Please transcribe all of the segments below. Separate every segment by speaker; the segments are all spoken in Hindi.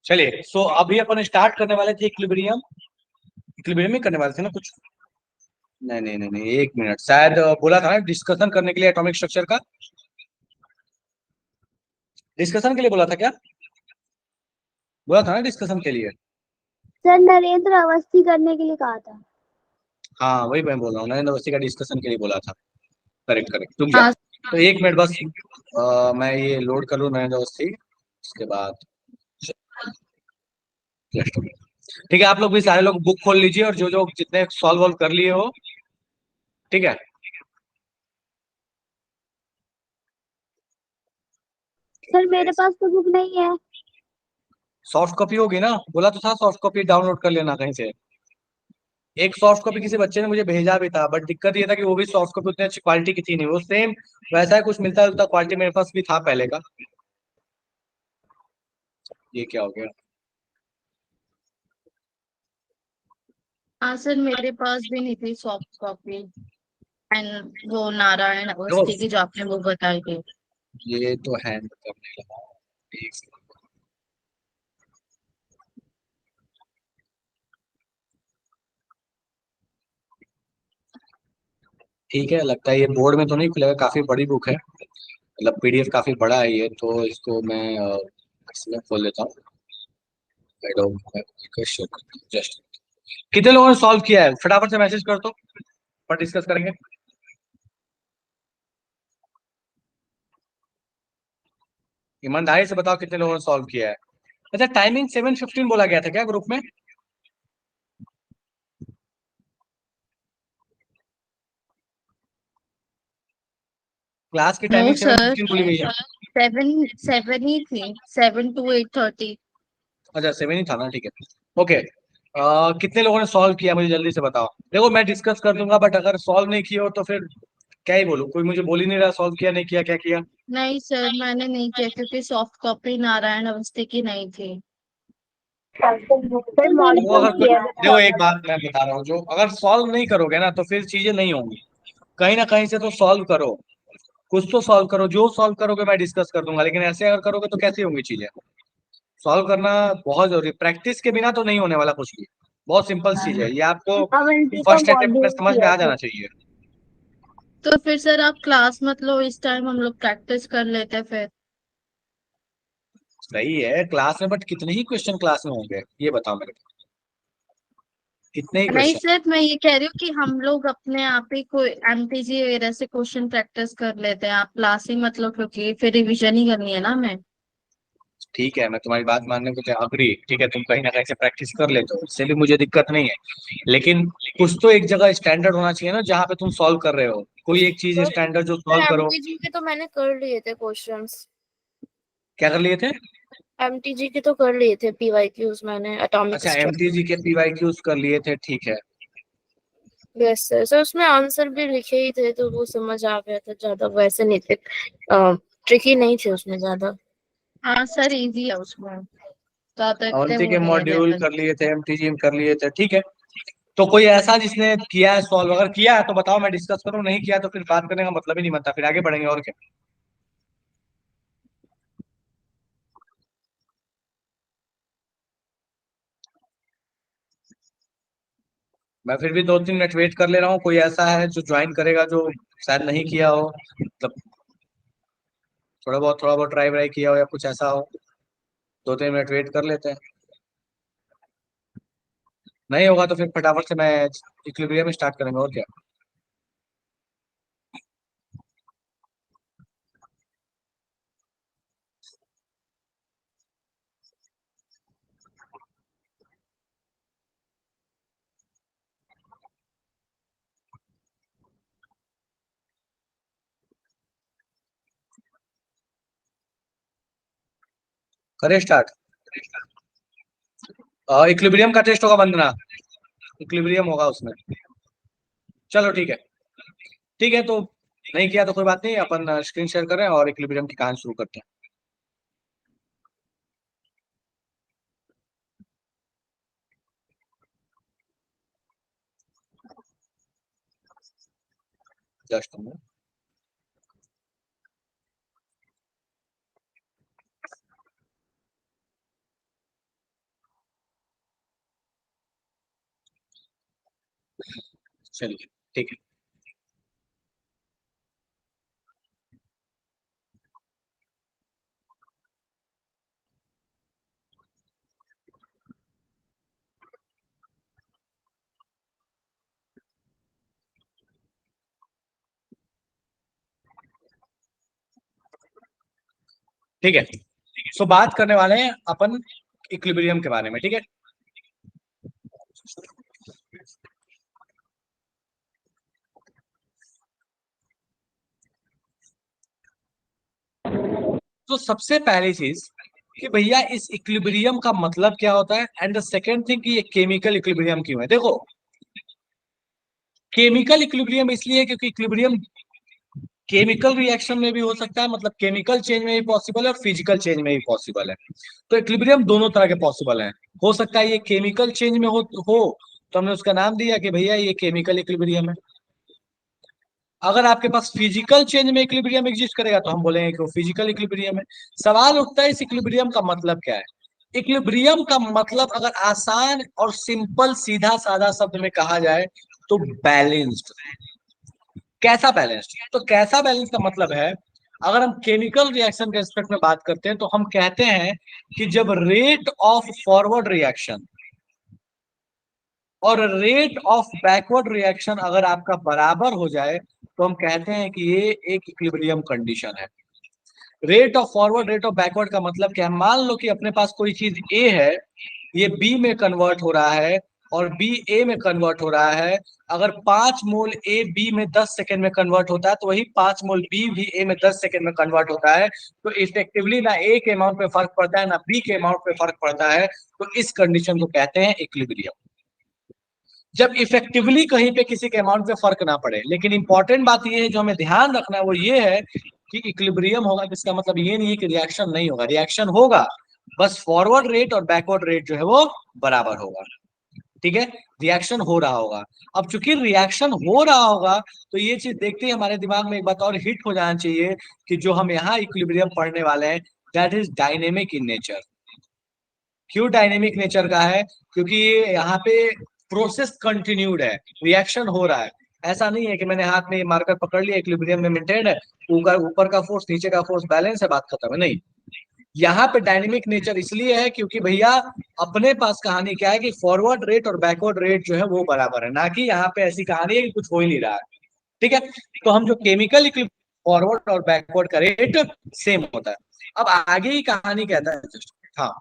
Speaker 1: चलिए, सो अभी अपन स्टार्ट करने वाले थे इक्विलिब्रियम। इक्विलिब्रियम ही करने वाले थे ना कुछ। नहीं नहीं नहीं नहीं, एक मिनट, शायद बोला था ना डिस्कशन करने के लिए एटॉमिक स्ट्रक्चर का। डिस्कशन के लिए बोला था क्या? बोला था ना डिस्कशन के लिए।
Speaker 2: सर नरेंद्र अवस्थी करने के लिए कहा था।
Speaker 1: हाँ वही मैं बोल रहा हूँ, नरेंद्र अवस्थी का डिस्कशन के लिए बोला था। करेक्ट करेक्ट, तुम क्या।
Speaker 3: हाँ।
Speaker 1: तो एक मिनट बस, मैं ये लोड कर लूँ नरेंद्र अवस्थी, उसके बाद just a minute। ठीक है, आप लोग भी सारे लोग बुक खोल लीजिए और जो जो जितने सॉल्व वॉल्व कर लिए हो, ठीक है।
Speaker 2: सर मेरे पास तो बुक नहीं है।
Speaker 1: सॉफ्ट कॉपी होगी ना, बोला तो था सॉफ्ट कॉपी डाउनलोड कर लेना कहीं से। एक सॉफ्ट कॉपी किसी बच्चे ने मुझे भेजा भी था, बट दिक्कत ये था कि वो भी सॉफ्ट कॉपी उतनी अच्छी क्वालिटी की थी नहीं, वो सेम वैसा ही कुछ मिलता जुलता क्वालिटी मेरे पास भी था पहले का। ये क्या हो गया?
Speaker 3: हाँ सर, मेरे पास भी नहीं थी सॉफ्ट कॉपी। एंड वो नारायण
Speaker 1: देखो,
Speaker 3: अवस्थी की जो आपने वो बताई थी।
Speaker 1: ये तो हैंड करने लगा। एक second। ठीक है, लगता है ये बोर्ड में तो नहीं खुलेगा, काफी बड़ी बुक है, मतलब पीडीएफ काफी बड़ा है ये, तो इसको मैं इसमें खोल लेता हूँ। जस्ट, कितने लोगों ने सॉल्व किया है फटाफट से मैसेज कर दो, पर डिस्कस करेंगे। ईमानदारी से बताओ कितने लोगों ने सॉल्व किया है। अच्छा, टाइमिंग 7:15 बोला गया था क्या ग्रुप में? क्लास की
Speaker 3: नो
Speaker 1: टाइमिंग
Speaker 3: सर,
Speaker 1: 7:15 बोली गई है।
Speaker 3: सेवन सेवन ही थी, 7 to 8:30।
Speaker 1: अच्छा, 7 ही था ना, ठीक है। ओके, कितने लोगों ने सॉल्व किया मुझे जल्दी से बताओ। देखो मैं डिस्कस कर दूंगा, बट अगर सॉल्व नहीं किया हो तो फिर क्या ही बोलूं, कोई मुझे बोल ही नहीं रहा सॉल्व किया नहीं किया क्या किया।
Speaker 3: नहीं सर, मैंने नहीं किया क्योंकि सॉफ्ट कॉपी नारायण अवस्थी की नहीं थी।
Speaker 2: सर मैंने
Speaker 1: वो
Speaker 2: तो
Speaker 1: अगर
Speaker 2: किया है।
Speaker 1: देखो, एक बात मैं बता रहा हूँ, जो अगर सॉल्व नहीं करोगे ना तो फिर चीजें नहीं होंगी। कहीं ना कहीं से तो सॉल्व करो, कुछ तो सॉल्व करो, जो सॉल्व करोगे मैं डिस्कस कर दूंगा, लेकिन ऐसे अगर करोगे तो कैसी होंगी चीजें। सॉल्व करना बहुत जरूरी है, प्रैक्टिस के बिना तो नहीं होने वाला कुछ भी। बहुत सिंपल चीज है ये, आपको
Speaker 2: अवंती का
Speaker 1: फर्स्ट अटेम्प्ट में
Speaker 2: मॉड्यूल
Speaker 1: समझ में
Speaker 2: किया
Speaker 1: आ
Speaker 2: था।
Speaker 1: जाना चाहिए।
Speaker 3: तो फिर सर आप क्लास मत लो, इस टाइम हम लोग प्रैक्टिस कर लेते फिर।
Speaker 1: सही है क्लास में, बट कितने ही क्वेश्चन क्लास में होंगे ये बताओ मेरे को, कितने ही
Speaker 3: नहीं
Speaker 1: क्वेश्चन।
Speaker 3: सर, मैं ये कह रही हूँ कि हम लोग अपने आप ही कोई एमटीजी वगैरह से क्वेश्चन प्रैक्टिस कर लेते हैं, आप क्लास ही मत लो क्योंकि फिर रिवीजन ही करनी है ना हमें।
Speaker 1: ठीक है, मैं तुम्हारी बात मानने को अग्री, ठीक है, तुम कहीं ना कहीं से प्रैक्टिस कर लेते हो, इससे भी मुझे दिक्कत नहीं है, लेकिन कुछ तो एक जगह स्टैंडर्ड होना चाहिए ना जहाँ पे तुम सॉल्व कर रहे हो, कोई एक चीज
Speaker 4: सर
Speaker 1: स्टैंडर्ड जो
Speaker 4: सर
Speaker 1: सॉल्व करो।
Speaker 4: एमटीजी के तो मैंने कर लिए थे क्वेश्चंस।
Speaker 1: क्या कर लिए थे?
Speaker 4: एमटीजी के तो कर लिए थे पीवाईक्यूज मैंने एटॉमिक
Speaker 1: अच्छा,
Speaker 4: स्ट्रक्चर।
Speaker 1: एमटीजी के पीवाईक्यूज कर लिए थे, ठीक है।
Speaker 4: यस सर, सर उसमें आंसर भी लिखे ही थे तो वो समझ आ गया था, ज्यादा वैसे नहीं थे, ट्रिकी नहीं थे उसमें ज्यादा।
Speaker 3: हाँ सर, इजी है उसमें, ज्यादा इतने
Speaker 1: अवंती
Speaker 3: वो
Speaker 1: के
Speaker 3: नहीं है
Speaker 1: मॉड्यूल
Speaker 3: लेवल।
Speaker 1: कर लिए थे, एमटीजी में कर लिए थे, ठीक है। तो कोई ऐसा जिसने किया है सॉल्व, अगर किया है तो बताओ मैं डिस्कस करूं, नहीं किया तो फिर बात करने का मतलब ही नहीं बनता, फिर आगे बढ़ेंगे और क्या। मैं फिर भी 2-3 मिनट वेट कर ले रहा हूँ, कोई ऐसा है जो ज्वाइन करेगा जो शायद नहीं किया हो, मतलब थोड़ा बहुत ट्राई व्राई किया हो या कुछ ऐसा हो। 2-3 मिनट वेट कर लेते हैं, नहीं होगा तो फिर फटाफट से मैं इक्विलिब्रियम स्टार्ट करेंगे और क्या। करें स्टार्ट। इक्विलिब्रियम का टेस्ट होगा वंदना, इक्विलिब्रियम होगा उसमें। चलो ठीक है, ठीक है तो नहीं किया तो कोई बात नहीं, अपन स्क्रीन शेयर करें और इक्विलिब्रियम की कहानी शुरू करते हैं। जस्ट चलिए ठीक है। ठीक है, सो बात करने वाले हैं अपन इक्विलिब्रियम के बारे में, ठीक है। तो सबसे पहली चीज कि भैया इस इक्विलिब्रियम का मतलब क्या होता है, एंड द सेकेंड थिंग कि ये केमिकल इक्विलिब्रियम क्यों है। देखो, केमिकल इक्विलिब्रियम इसलिए क्योंकि इक्विलिब्रियम केमिकल रिएक्शन में भी हो सकता है, मतलब केमिकल चेंज में भी पॉसिबल है और फिजिकल चेंज में भी पॉसिबल है। तो इक्विलिब्रियम दोनों तरह के पॉसिबल है। हो सकता है ये केमिकल चेंज में हो तो हमने उसका नाम दिया कि भैया ये केमिकल इक्विलिब्रियम है। अगर आपके पास फिजिकल चेंज में इक्विलिब्रियम एग्जिस्ट करेगा तो हम बोलेंगे कि वो फिजिकल इक्विलिब्रियम है। सवाल उठता है इस इक्विलिब्रियम का मतलब क्या है। इक्विलिब्रियम का मतलब अगर आसान और सिंपल सीधा साधा शब्द में कहा जाए तो बैलेंस्ड। कैसा बैलेंस्ड? तो कैसा बैलेंस का मतलब है, अगर हम केमिकल रिएक्शन के एस्पेक्ट में बात करते हैं तो हम कहते हैं कि जब रेट ऑफ फॉरवर्ड रिएक्शन और रेट ऑफ बैकवर्ड रिएक्शन अगर आपका बराबर हो जाए तो हम कहते हैं कि ये एक इक्विलिब्रियम कंडीशन है। Rate of forward rate of backward का मतलब क्या है? मान लो कि अपने पास कोई चीज ए है, ये बी में कन्वर्ट हो रहा है और बी ए में कन्वर्ट हो रहा है। अगर 5 मोल ए बी में 10 सेकंड में कन्वर्ट होता है तो वही 5 मोल बी भी ए में 10 सेकंड में कन्वर्ट होता है। तो इफेक्टिवली ना ए के अमाउंट पे फर्क पड़ता है ना बी के अमाउंट पे फर्क पड़ता है। तो इस कंडीशन को कहते हैं इक्विलिब्रियम। जब इफेक्टिवली कहीं पे किसी के अमाउंट पे फर्क ना पड़े। लेकिन इंपॉर्टेंट बात ये है जो हमें ध्यान रखना है वो ये है कि इक्विलिब्रियम होगा जिसका मतलब ये नहीं है कि रिएक्शन नहीं होगा, रिएक्शन होगा, बस फॉरवर्ड रेट और बैकवर्ड रेट जो है वो बराबर होगा। ठीक है, रिएक्शन हो रहा होगा। अब चूंकि रिएक्शन हो रहा होगा तो ये चीज देखते ही हमारे दिमाग में एक बात और हिट हो जाना चाहिए कि जो हम यहाँ इक्विलिब्रियम पढ़ने वाले हैं that is dynamic in nature. क्यों डायनेमिक नेचर का है? क्योंकि ये यहाँ पे प्रोसेस कंटिन्यूड है, रिएक्शन हो रहा है। ऐसा नहीं है कि मैंने हाथ में मार्कर पकड़ लिया, इक्विलिब्रियम में मेंटेन है, ऊपर ऊपर का फोर्स नीचे का फोर्स बैलेंस है, बात खत्म है। नहीं, यहाँ पे डायनेमिक नेचर इसलिए है क्योंकि भैया अपने पास कहानी क्या है कि फॉरवर्ड रेट और बैकवर्ड रेट जो है वो बराबर है, ना कि यहाँ पे ऐसी कहानी है कि कुछ हो ही नहीं रहा है। ठीक है, तो हम जो केमिकल फॉरवर्ड और बैकवर्ड का रेट सेम होता है। अब आगे ही कहानी कहता है, हाँ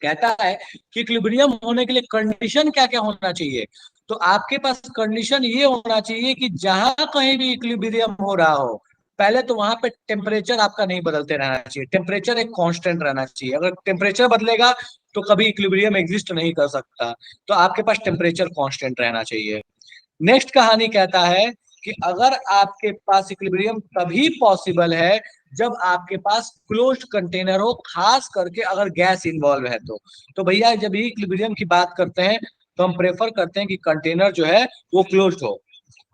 Speaker 1: कहता है कि इक्विलिब्रियम होने के लिए कंडीशन क्या क्या होना चाहिए। तो आपके पास कंडीशन ये होना चाहिए कि जहां कहीं भी इक्विलिब्रियम हो रहा हो पहले तो वहां पे टेम्परेचर आपका नहीं बदलते रहना चाहिए, टेम्परेचर एक कांस्टेंट रहना चाहिए। अगर टेम्परेचर बदलेगा तो कभी इक्विलिब्रियम एग्जिस्ट नहीं कर सकता। तो आपके पास टेम्परेचर कांस्टेंट रहना चाहिए। नेक्स्ट कहानी कहता है कि अगर आपके पास इक्विलिब्रियम तभी पॉसिबल है जब आपके पास क्लोज्ड कंटेनर हो, खास करके अगर गैस इन्वॉल्व है तो भैया जब भी इक्विलिब्रियम की बात करते हैं तो हम प्रेफर करते हैं कि कंटेनर जो है वो क्लोज्ड हो।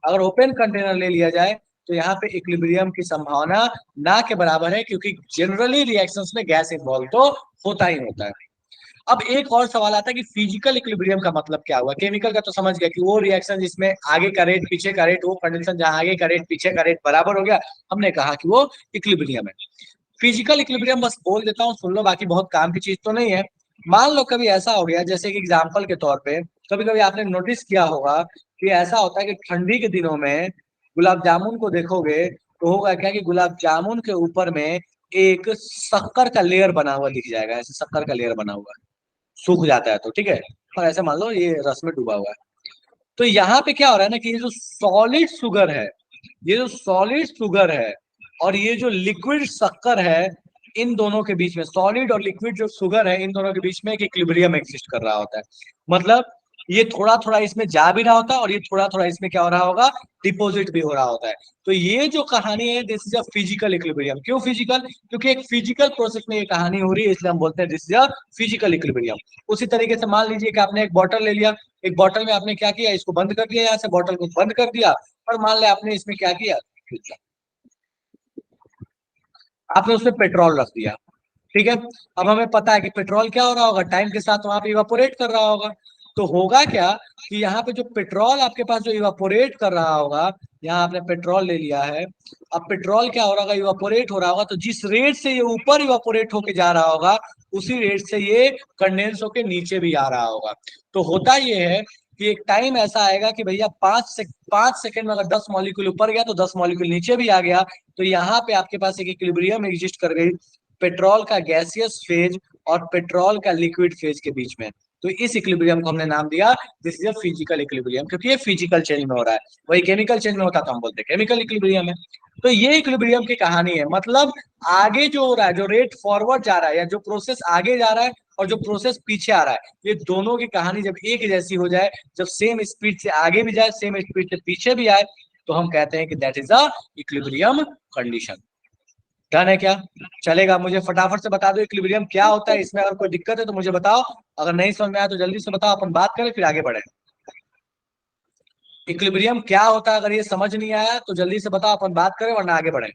Speaker 1: अगर ओपन कंटेनर ले लिया जाए तो यहाँ पे इक्विलिब्रियम की संभावना ना के बराबर है, क्योंकि जनरली रिएक्शंस में गैस इन्वॉल्व तो होता ही होता है। अब एक और सवाल आता है कि फिजिकल इक्विलिब्रियम का मतलब क्या हुआ। केमिकल का तो समझ गया कि वो रिएक्शन जिसमें आगे का रेट पीछे का रेट, वो कंडीशन जहां आगे का रेट पीछे का रेट बराबर हो गया, हमने कहा कि वो इक्विलिब्रियम है। फिजिकल इक्विलिब्रियम बस बोल देता हूँ, सुन लो, बाकी बहुत काम की चीज तो नहीं है। मान लो कभी ऐसा हो गया, जैसे कि एग्जाम्पल के तौर पे कभी कभी आपने नोटिस किया होगा कि ऐसा होता है कि ठंडी के दिनों में गुलाब जामुन को देखोगे तो होगा क्या कि गुलाब जामुन के ऊपर में एक शक्कर का लेयर बना हुआ दिख जाएगा, ऐसे शक्कर का लेयर बना हुआ है, सूख जाता है तो ठीक है। और ऐसे मान लो ये रस में डूबा हुआ है। तो यहाँ पे क्या हो रहा है ना कि ये जो सॉलिड शुगर है, ये जो सॉलिड शुगर है और ये जो लिक्विड शक्कर है, इन दोनों के बीच में, सॉलिड और लिक्विड जो शुगर है, इन दोनों के बीच में एक इक्विलिब्रियम एग्जिस्ट कर रहा होता है। मतलब ये थोड़ा थोड़ा इसमें जा भी रहा होता है और ये थोड़ा थोड़ा इसमें क्या हो रहा होगा, डिपॉजिट भी हो रहा होता है। तो ये जो कहानी है this is a physical equilibrium. क्यों फिजिकल? क्योंकि एक फिजिकल प्रोसेस में ये कहानी हो रही है, इसलिए हम बोलते हैं this is a physical equilibrium. उसी तरीके से मान लीजिए कि आपने एक बॉटल ले लिया, एक बॉटल में आपने क्या किया, इसको बंद कर दिया, यहाँ से बॉटल को बंद कर दिया, और मान लिया आपने इसमें क्या किया, आपने उसमें पेट्रोल रख दिया। ठीक है, अब हमें पता है कि पेट्रोल क्या हो रहा होगा, टाइम के साथ वहां पे इवापोरेट कर रहा होगा। तो होगा क्या कि यहाँ पे जो पेट्रोल आपके पास जो इवापोरेट कर रहा होगा, यहाँ आपने पेट्रोल ले लिया है, अब पेट्रोल क्या हो रहा होगा, इवापोरेट हो रहा होगा, तो जिस रेट से ये ऊपर इवापोरेट होके जा रहा होगा उसी रेट से ये कंडेंस होके नीचे भी आ रहा होगा। तो होता ये है कि एक टाइम ऐसा आएगा कि भैया 5 सेकंड में अगर 10 मॉलिक्यूल ऊपर गया तो 10 मॉलिक्यूल नीचे भी आ गया, तो यहाँ पे आपके पास एक इक्विलिब्रियम एग्जिस्ट कर गई पेट्रोल का गैसियस फेज और पेट्रोल का लिक्विड फेज के बीच में। तो इस इक्विलिब्रियम को हमने नाम दिया this is a physical equilibrium, क्योंकि ये फिजिकल चेंज में हो रहा है। वही केमिकल चेंज में होता तो हम बोलते केमिकल इक्विलिब्रियम है। तो ये इक्विलिब्रियम की कहानी है, मतलब आगे जो हो रहा है, जो रेट फॉरवर्ड जा रहा है या जो प्रोसेस आगे जा रहा है और जो प्रोसेस पीछे आ रहा है, ये दोनों की कहानी जब एक जैसी हो जाए, जब सेम स्पीड से आगे भी जाए सेम स्पीड से पीछे भी आए, तो हम कहते हैं कि that is a equilibrium condition. Done है क्या? चलेगा? मुझे फटाफट से बता दो इक्विलिब्रियम क्या होता है, इसमें अगर कोई दिक्कत है तो मुझे बताओ, अगर नहीं समझ में आया तो जल्दी से बताओ, अपन बात करें फिर आगे बढ़े। इक्विलिब्रियम क्या होता है, अगर ये समझ नहीं आया तो जल्दी से बताओ, अपन बात करें वरना आगे बढ़े।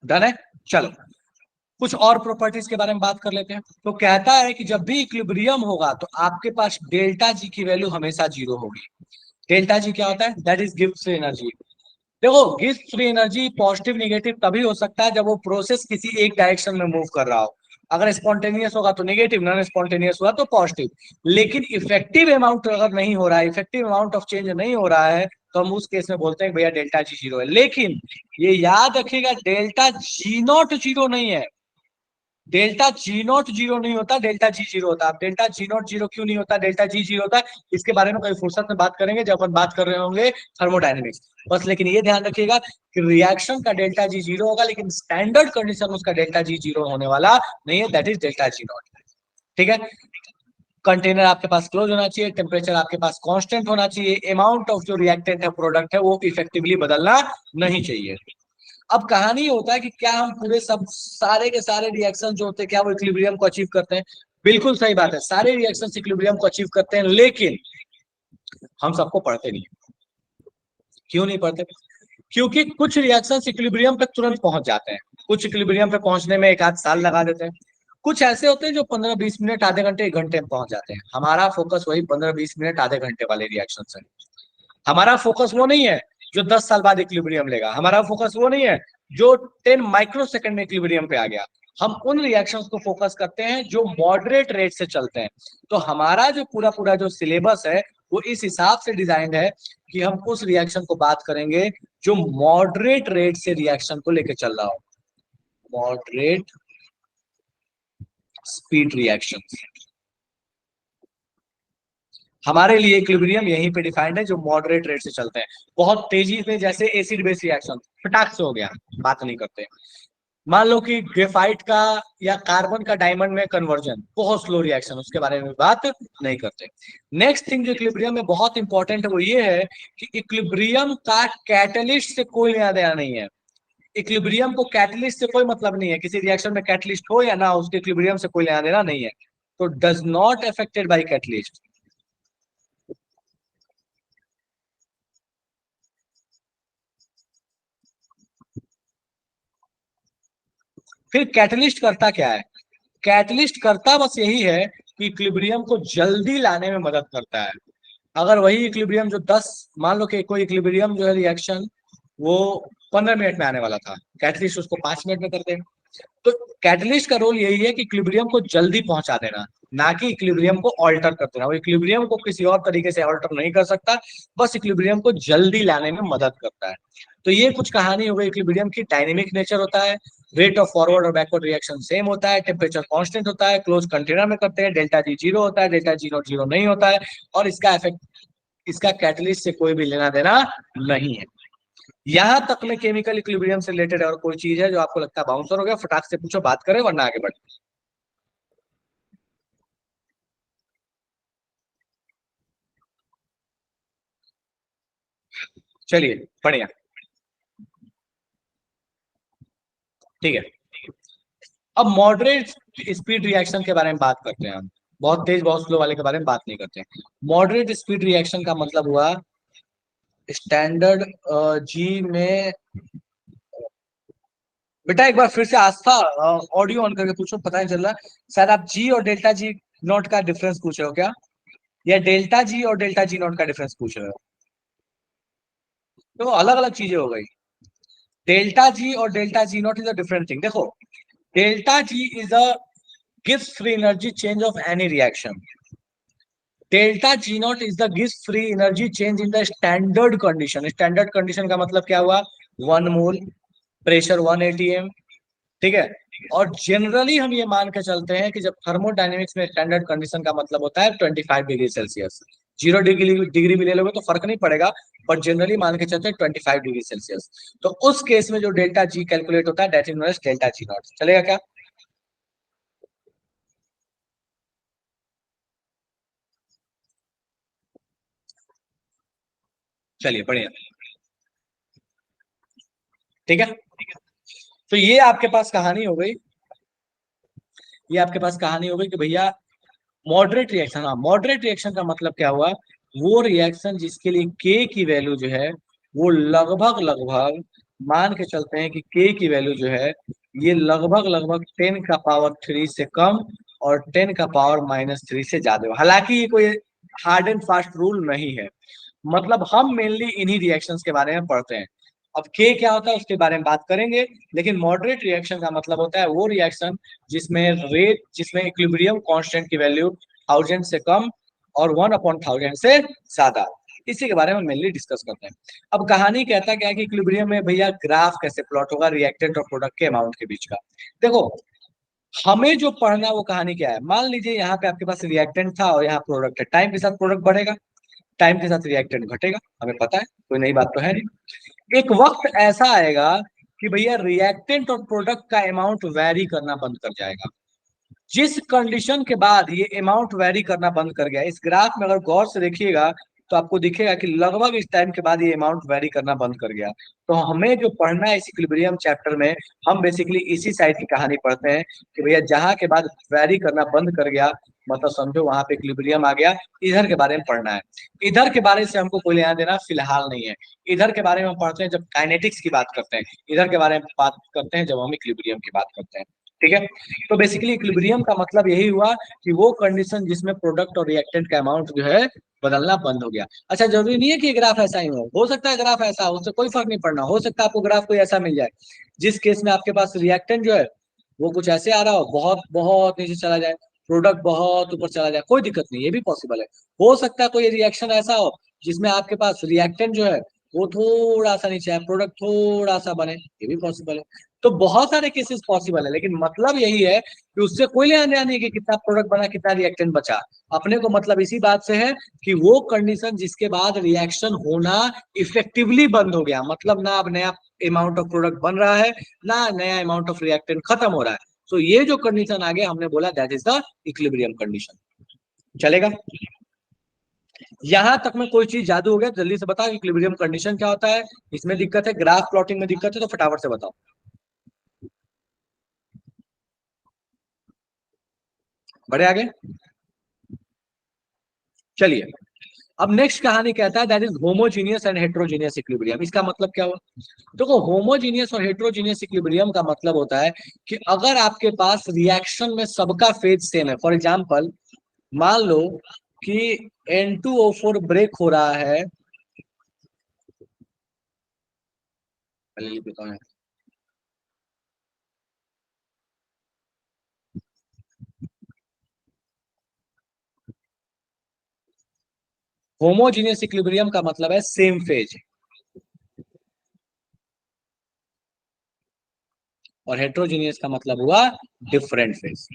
Speaker 1: डन है? चलो कुछ और प्रॉपर्टीज के बारे में बात कर लेते हैं। तो कहता है कि जब भी इक्विलिब्रियम होगा तो आपके पास डेल्टा जी की वैल्यू हमेशा जीरो होगी। डेल्टा जी क्या होता है? That is Gibbs free energy. देखो Gibbs free energy positive negative तभी हो सकता है जब वो प्रोसेस किसी एक डायरेक्शन में मूव कर रहा हो। अगर स्पॉन्टेनियस होगा तो नेगेटिव, नॉन स्पॉन्टेनियस हुआ तो पॉजिटिव। लेकिन इफेक्टिव अमाउंट अगर नहीं हो रहा है, इफेक्टिव अमाउंट ऑफ चेंज नहीं हो रहा है, तो हम उस केस में बोलते हैं भैया डेल्टा जी जीरो है। लेकिन ये याद रखिएगा डेल्टा जी नॉट जीरो नहीं है, डेल्टा जी नॉट जीरो नहीं होता, डेल्टा जी जीरो होता है। अब डेल्टा जी नॉट जीरो क्यों नहीं होता, डेल्टा जी जीरो होता है, इसके बारे में कई फुर्सत में बात करेंगे जब अपन बात कर रहे होंगे थर्मोडायनेमिक्स। बस लेकिन ये ध्यान रखिएगा कि रिएक्शन का डेल्टा जी जीरो होगा, लेकिन स्टैंडर्ड कंडीशन उसका डेल्टा जी जीरो होने वाला नहीं है, that is delta G not. ठीक है? कंटेनर आपके पास क्लोज होना चाहिए, टेम्परेचर आपके पास कांस्टेंट होना चाहिए, अमाउंट ऑफ जो रिएक्टेंट है प्रोडक्ट है वो इफेक्टिवली बदलना नहीं चाहिए। अब कहानी होता है कि क्या हम पूरे सब सारे के सारे रिएक्शन जो होते हैं क्या वो इक्विलिब्रियम को अचीव करते हैं? बिल्कुल सही बात है, सारे रिएक्शन इक्विलिब्रियम को अचीव करते हैं, लेकिन हम सबको पढ़ते नहीं। क्यों नहीं पढ़ते? क्योंकि कुछ रिएक्शन इक्विलिब्रियम पे तुरंत पहुंच जाते हैं, कुछ इक्विलिब्रियम पे पहुंचने में एक आध साल लगा देते हैं, कुछ ऐसे होते हैं जो 15-20 मिनट, आधे घंटे, 1 घंटे में पहुंच जाते हैं। हमारा फोकस वही 15-20 मिनट, आधे घंटे वाले रिएक्शन है। हमारा फोकस वो नहीं है जो 10 साल बाद इक्विलिब्रियम लेगा, हमारा फोकस वो नहीं है जो 10 माइक्रो सेकंड में इक्विलिब्रियम पे आ गया। हम उन रिएक्शंस को फोकस करते हैं जो मॉडरेट रेट से चलते हैं। तो हमारा जो पूरा पूरा जो सिलेबस है वो इस हिसाब से डिजाइन है कि हम उस रिएक्शन को बात करेंगे जो मॉडरेट रेट से रिएक्शन को लेकर चल रहा हो, मॉडरेट स्पीड रिएक्शन। हमारे लिए इक्विलिब्रियम यहीं पे डिफाइंड है जो मॉडरेट रेट से चलते हैं। बहुत तेजी में जैसे एसिड बेस रिएक्शन फटाक से हो गया, बात नहीं करते। मान लो कि ग्रेफाइट का या कार्बन का डायमंड में कन्वर्जन, बहुत स्लो रिएक्शन, उसके बारे में बात नहीं करते। नेक्स्ट थिंग जो इक्विलिब्रियम में बहुत इंपॉर्टेंट है वो ये है कि इक्विलिब्रियम का कैटलिस्ट से कोई लेना देना नहीं है। इक्विलिब्रियम को कैटलिस्ट से कोई मतलब नहीं है, किसी रिएक्शन में कैटलिस्ट हो या ना हो, उसके इक्विलिब्रियम से कोई लेना देना नहीं है। तो does not affected by catalyst. फिर कैटलिस्ट करता क्या है? कैटलिस्ट करता बस यही है कि इक्विलिब्रियम को जल्दी लाने में मदद करता है। अगर वही इक्विलिब्रियम जो 10, मान लो कि कोई इक्विलिब्रियम जो है रिएक्शन वो 15 मिनट में आने वाला था, कैटलिस्ट उसको 5 मिनट में कर देगा। तो कैटलिस्ट का रोल यही है कि इक्विलिब्रियम को जल्दी पहुंचा देना, ना कि इक्विलिब्रियम को ऑल्टर कर देना। वो इक्विलिब्रियम को किसी और तरीके से ऑल्टर नहीं कर सकता, बस इक्विलिब्रियम को जल्दी लाने में मदद करता है। तो ये कुछ कहानी हो गई इक्विलिब्रियम की। डायनेमिक नेचर होता है, रेट ऑफ फॉरवर्ड और बैकवर्ड रिएक्शन सेम होता है, टेम्परेचर कांस्टेंट होता है, क्लोज कंटेनर में करते हैं, डेल्टा जी जीरो होता है, डेल्टा जी नॉट जीरो नहीं होता है, और इसका इफेक्ट, इसका कैटलिस्ट से कोई भी लेना देना नहीं है। यहां तक में केमिकल इक्विलिब्रियम से रिलेटेड और कोई चीज है जो आपको लगता है बाउंसर हो गया, फटाक से पूछो, बात करें वरना आगे बढ़े। चलिए बढ़िया, ठीक है। अब मॉडरेट स्पीड रिएक्शन के बारे में बात करते हैं हम, बहुत तेज बहुत स्लो वाले के बारे में बात नहीं करते हैं। मॉडरेट स्पीड रिएक्शन का मतलब हुआ स्टैंडर्ड जी में बेटा एक बार फिर से आस्था ऑडियो ऑन करके पूछो, पता नहीं चल रहा। शायद आप जी और डेल्टा जी नॉट का डिफरेंस पूछ रहे हो क्या, या डेल्टा जी और डेल्टा जी नॉट का डिफरेंस पूछ रहे हो? तो अलग अलग चीजें हो गई। डेल्टा जी और delta G not is a different thing. देखो, delta G is a gives free energy change of any reaction. Delta G naught is the gives free energy change in the standard condition. Standard condition का मतलब क्या हुआ? 1 मोल, प्रेशर 1 atm, ठीक है। और जनरली हम ये मान के चलते हैं कि जब थर्मोडायनेमिक्स में स्टैंडर्ड कंडीशन का मतलब होता है 25 डिग्री सेल्सियस। 0 डिग्री भी ले लोगे तो फर्क नहीं पड़ेगा, पर जनरली मान के चलते हैं 25 डिग्री सेल्सियस। तो उस केस में जो डेल्टा जी कैलकुलेट होता है that is known as delta G naught. चलेगा क्या? चलिए बढ़िया, ठीक है। तो ये आपके पास कहानी हो गई, ये आपके पास कहानी हो गई कि भैया मॉडरेट रिएक्शन। हाँ, मॉडरेट रिएक्शन का मतलब क्या हुआ? वो रिएक्शन जिसके लिए के की वैल्यू जो है वो लगभग लगभग, मान के चलते हैं कि के की वैल्यू जो है ये लगभग लगभग 10 का पावर 3 से कम और 10 का पावर-3 से ज्यादा हो। हालांकि ये कोई हार्ड एंड फास्ट रूल नहीं है, मतलब हम मेनली इन्हीं रिएक्शंस के बारे में पढ़ते हैं। अब के क्या होता है उसके बारे में बात करेंगे, लेकिन मॉडरेट रिएक्शन का मतलब होता है वो रिएक्शन जिसमें इक्विलिब्रियम कांस्टेंट की वैल्यू 1000 से कम और 1/1000 से ज्यादा। इसी के बारे में मेनली डिस्कस करते हैं। अब कहानी कहता क्या है कि इक्विलिब्रियम में भैया ग्राफ कैसे प्लॉट होगा रिएक्टेंट और प्रोडक्ट के अमाउंट के बीच का। देखो, हमें जो पढ़ना है वो कहानी क्या है, मान लीजिए यहाँ पे आपके पास रिएक्टेंट था और यहाँ प्रोडक्ट है। टाइम के साथ प्रोडक्ट बढ़ेगा, टाइम के साथ रिएक्टेंट घटेगा, हमें पता है, कोई नई बात तो है नहीं। एक वक्त ऐसा आएगा कि भैया रिएक्टेंट और प्रोडक्ट का अमाउंट वैरी करना बंद कर जाएगा। जिस कंडीशन के बाद ये अमाउंट वैरी करना बंद कर गया, इस ग्राफ में अगर गौर से देखिएगा तो आपको दिखेगा कि लगभग इस टाइम के बाद ये अमाउंट वैरी करना बंद कर गया। तो हमें जो पढ़ना है इस इक्विलिब्रियम चैप्टर में, हम बेसिकली इसी साइड की कहानी पढ़ते हैं कि भैया जहां के बाद वैरी करना बंद कर गया, मतलब समझो वहां पे इक्विलिब्रियम आ गया। इधर के बारे में पढ़ना है, इधर के बारे से हमको कोई लेना देना फिलहाल नहीं है। इधर के बारे में हम पढ़ते हैं जब काइनेटिक्स की बात करते हैं, इधर के बारे में बात करते हैं जब हम इक्विलिब्रियम की बात करते हैं, ठीक है। तो बेसिकली इक्विलिब्रियम का मतलब यही हुआ कि वो कंडीशन जिसमें प्रोडक्ट और रिएक्टेंट का अमाउंट जो है बदलना बंद हो गया। अच्छा, जरूरी नहीं है कि ग्राफ ऐसा ही हो सकता है ग्राफ ऐसा हो, उससे कोई फर्क नहीं पड़ना। हो सकता है आपको ग्राफ कोई ऐसा मिल जाए जिस केस में आपके पास रिएक्टेंट जो है वो कुछ ऐसे आ रहा हो, बहुत बहुत नीचे चला जाए, प्रोडक्ट बहुत ऊपर चला जाए, कोई दिक्कत नहीं, ये भी पॉसिबल है। हो सकता है कोई रिएक्शन ऐसा हो जिसमें आपके पास रिएक्टेंट जो है वो थोड़ा सा नीचे है, प्रोडक्ट थोड़ा सा बने, ये भी पॉसिबल है। तो बहुत सारे केसेस पॉसिबल है, लेकिन मतलब यही है कि उससे कोई लेना देना नहीं कि कितना प्रोडक्ट बना कितना रिएक्टेंट बचा। अपने को मतलब इसी बात से है कि वो कंडीशन जिसके बाद रिएक्शन होना इफेक्टिवली बंद हो गया, मतलब ना अब नया अमाउंट ऑफ प्रोडक्ट बन रहा है, ना नया अमाउंट ऑफ रिएक्टेंट खत्म हो रहा है। तो ये जो कंडीशन आ गया हमने बोला that is the equilibrium condition. चलेगा? यहां तक में कोई चीज जादू हो गया? जल्दी से बताओ इक्विलिब्रियम कंडीशन क्या होता है, इसमें दिक्कत है, ग्राफ प्लॉटिंग में दिक्कत है तो फटाफट से बताओ। बढ़े आगे? चलिए, अब नेक्स्ट कहानी कहता है that is homogeneous and heterogeneous equilibrium. इसका मतलब क्या हुआ? देखो, होमोजीनियस और हेट्रोजीनियस इक्विलिब्रियम का मतलब होता है कि अगर आपके पास रिएक्शन में सबका फेज सेम है, फॉर एग्जांपल मान लो कि N2O4 ब्रेक हो रहा है, पहले ये बताओ, होमोजीनियस इक्विलिब्रियम का मतलब है सेम फेज, और हेट्रोजीनियस का मतलब हुआ डिफरेंट फेज।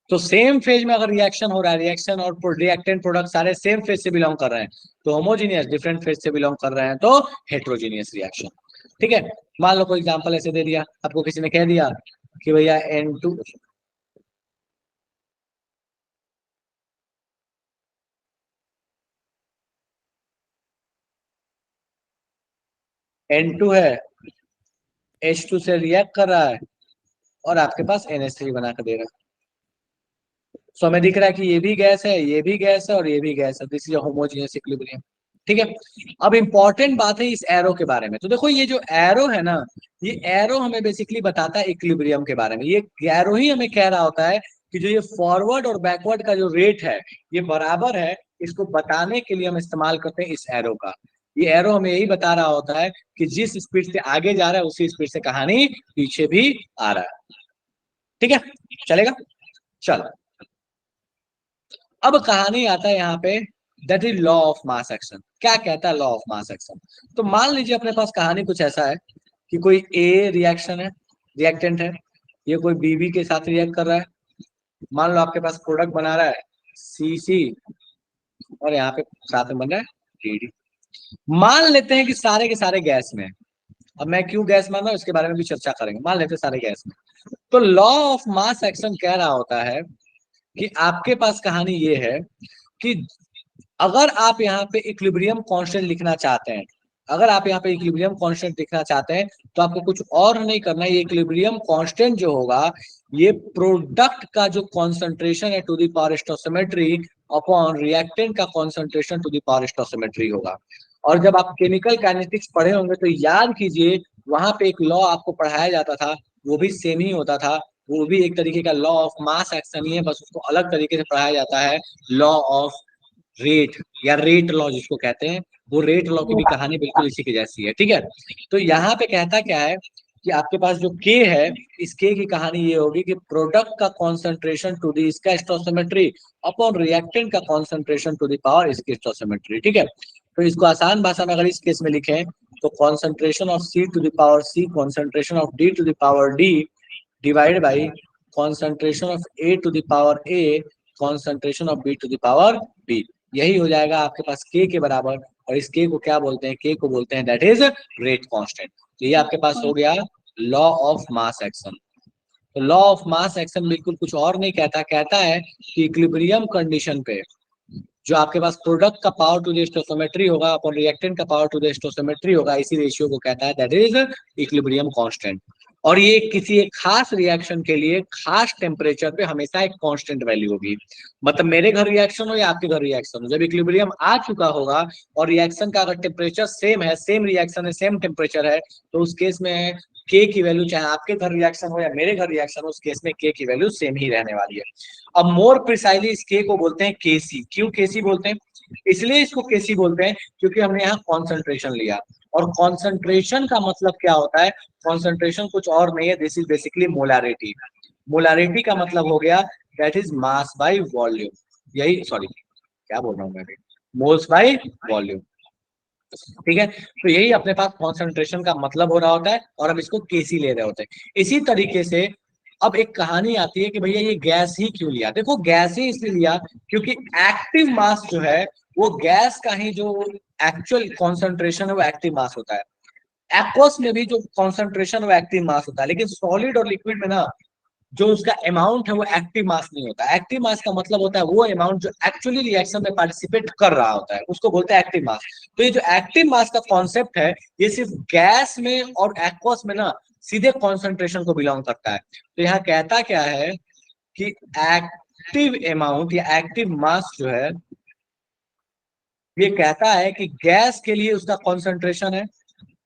Speaker 1: तो सेम फेज में अगर रिएक्शन हो रहा है, रिएक्शन और रिएक्टेंट प्रोडक्ट सारे सेम फेज से बिलोंग कर रहे हैं तो होमोजीनियस, डिफरेंट फेज से बिलोंग कर रहे हैं तो हेट्रोजीनियस रिएक्शन, ठीक है। मान लो कोई एग्जांपल ऐसे दे दिया आपको, किसी ने कह दिया कि भैया N2 है, H2 से रिएक्ट कर रहा है और आपके पास NH3 बना कर दे रहा है। सो हमें दिख रहा है कि ये भी गैस है, ये भी गैस है और ये भी गैस है। This is homogeneous equilibrium. ठीक है, अब इंपॉर्टेंट बात है इस एरो के बारे में। तो देखो ये जो एरो है ना, ये एरो हमें बेसिकली बताता है इक्विलिब्रियम के बारे में। ये एरो ही हमें कह रहा होता है कि जो ये फॉरवर्ड और बैकवर्ड का जो रेट है ये बराबर है। इसको बताने के लिए हम इस्तेमाल करते हैं इस एरो का। ये एरो हमें यही बता रहा होता है कि जिस स्पीड से आगे जा रहा है उसी स्पीड से कहानी पीछे भी आ रहा है। ठीक है, चलेगा। चलो अब कहानी आता है यहाँ पे, that is law of mass action. क्या कहता है लॉ ऑफ मास एक्शन? तो मान लीजिए अपने पास कहानी कुछ ऐसा है कि कोई ए रिएक्शन है, रिएक्टेंट है, ये कोई बीबी के साथ रिएक्ट कर रहा है। मान लो आपके पास प्रोडक्ट बना रहा है सीसी और यहाँ पे साथ में बन रहा है डीडी। मान लेते हैं कि सारे के सारे गैस में। अब मैं क्यों गैस मान रहा हूँ इसके बारे में भी चर्चा करेंगे। मान लेते हैं सारे गैस में। तो लॉ ऑफ मास एक्शन कह रहा होता है कि आपके पास कहानी ये है कि अगर आप यहाँ पे इक्विलिब्रियम कांस्टेंट लिखना चाहते हैं, अगर आप यहाँ पे इक्विलिब्रियम कांस्टेंट लिखना चाहते हैं तो आपको कुछ और नहीं करना है। ये इक्विलिब्रियम कांस्टेंट जो होगा ये प्रोडक्ट का जो कॉन्सेंट्रेशन है to the power stoichiometry upon reactant का concentration to the power stoichiometry होगा। और जब आप केमिकल काइनेटिक्स पढ़े होंगे तो याद कीजिए वहां पे एक लॉ आपको पढ़ाया जाता था, वो भी सेम ही होता था। वो भी एक तरीके का लॉ ऑफ मास एक्शन ही है, बस उसको अलग तरीके से पढ़ाया जाता है। लॉ ऑफ रेट या रेट लॉ जिसको कहते हैं, वो रेट लॉ की भी कहानी बिल्कुल इसी की जैसी है। ठीक है, तो यहाँ पे कहता क्या है कि आपके पास जो के है, इस के की कहानी ये होगी कि प्रोडक्ट का कॉन्सेंट्रेशन टू दी इसका स्टोइकियोमेट्री अपॉन रिएक्टेंट का कॉन्सेंट्रेशन टू दी पावर इसकी स्टोइकियोमेट्री। ठीक है, तो इसको आसान भाषा में अगर इस केस में लिखें तो concentration of C to the power C concentration of D to the power D divided by concentration of A to the power A concentration of B to the power B. यही हो जाएगा आपके पास के बराबर। और इस के को क्या बोलते हैं? के को बोलते हैं दैट इज रेट कांस्टेंट। तो ये आपके पास हो गया लॉ ऑफ मास एक्शन। तो लॉ ऑफ मास एक्शन बिल्कुल कुछ और नहीं कहता, कहता है कि इक्विलिब्रियम कंडीशन पे जो आपके पास प्रोडक्ट का पावर टू द स्टोइकियोमेट्री होगा अपॉन रिएक्टेंट का पावर टू द स्टोइकियोमेट्री होगा, इसी रेशियो को कहता है दैट इज इक्विलिब्रियम कांस्टेंट। और ये किसी एक खास रिएक्शन के लिए खास टेम्परेचर पे हमेशा एक कांस्टेंट वैल्यू होगी। मतलब मेरे घर रिएक्शन हो या आपके घर रिएक्शन हो, जब इक्विलिब्रियम आ चुका होगा और रिएक्शन का अगर टेम्परेचर सेम है, सेम रिएक्शन है, सेम टेम्परेचर है, तो उस केस में के की वैल्यू चाहे आपके घर रिएक्शन हो या मेरे घर रिएक्शन हो, उस केस में के की वैल्यू सेम ही रहने वाली है। अब मोर प्रिसाइजली इस के को बोलते हैं केसी। क्यों केसी बोलते हैं? इसलिए इसको केसी बोलते हैं क्योंकि हमने यहाँ कॉन्सेंट्रेशन लिया। और कॉन्सेंट्रेशन का मतलब क्या होता है? कॉन्सेंट्रेशन कुछ और नहीं है, this is basically molarity. Molarity का मतलब हो गया that is mass by volume. यही, सॉरी क्या बोल रहा हूँ मैं भी, मोल्स बाय वॉल्यूम। ठीक है, तो यही अपने पास कॉन्सेंट्रेशन का मतलब हो रहा होता है और हम इसको केसी ले रहे होते हैं। इसी तरीके से अब एक कहानी आती है कि भैया ये गैस ही क्यों लिया? देखो गैस ही इसलिए लिया क्योंकि एक्टिव मास जो है वो गैस का ही जो एक्चुअल कॉन्सेंट्रेशन है वो एक्टिव मास होता है। एक्वस में भी जो कॉन्सेंट्रेशन वो एक्टिव मास होता है, लेकिन सॉलिड और लिक्विड में ना जो उसका अमाउंट है वो एक्टिव मास नहीं होता। एक्टिव मास का मतलब होता है वो अमाउंट जो एक्चुअली रिएक्शन में पार्टिसिपेट कर रहा होता है, उसको बोलते हैं एक्टिव मास। तो ये जो एक्टिव मास का कॉन्सेप्ट है ये सिर्फ गैस में और एक्वस में ना सीधे कॉन्सेंट्रेशन को बिलोंग करता है। तो यहाँ कहता क्या है कि एक्टिव अमाउंट या एक्टिव मास जो है ये कहता है कि गैस के लिए उसका कॉन्सेंट्रेशन है,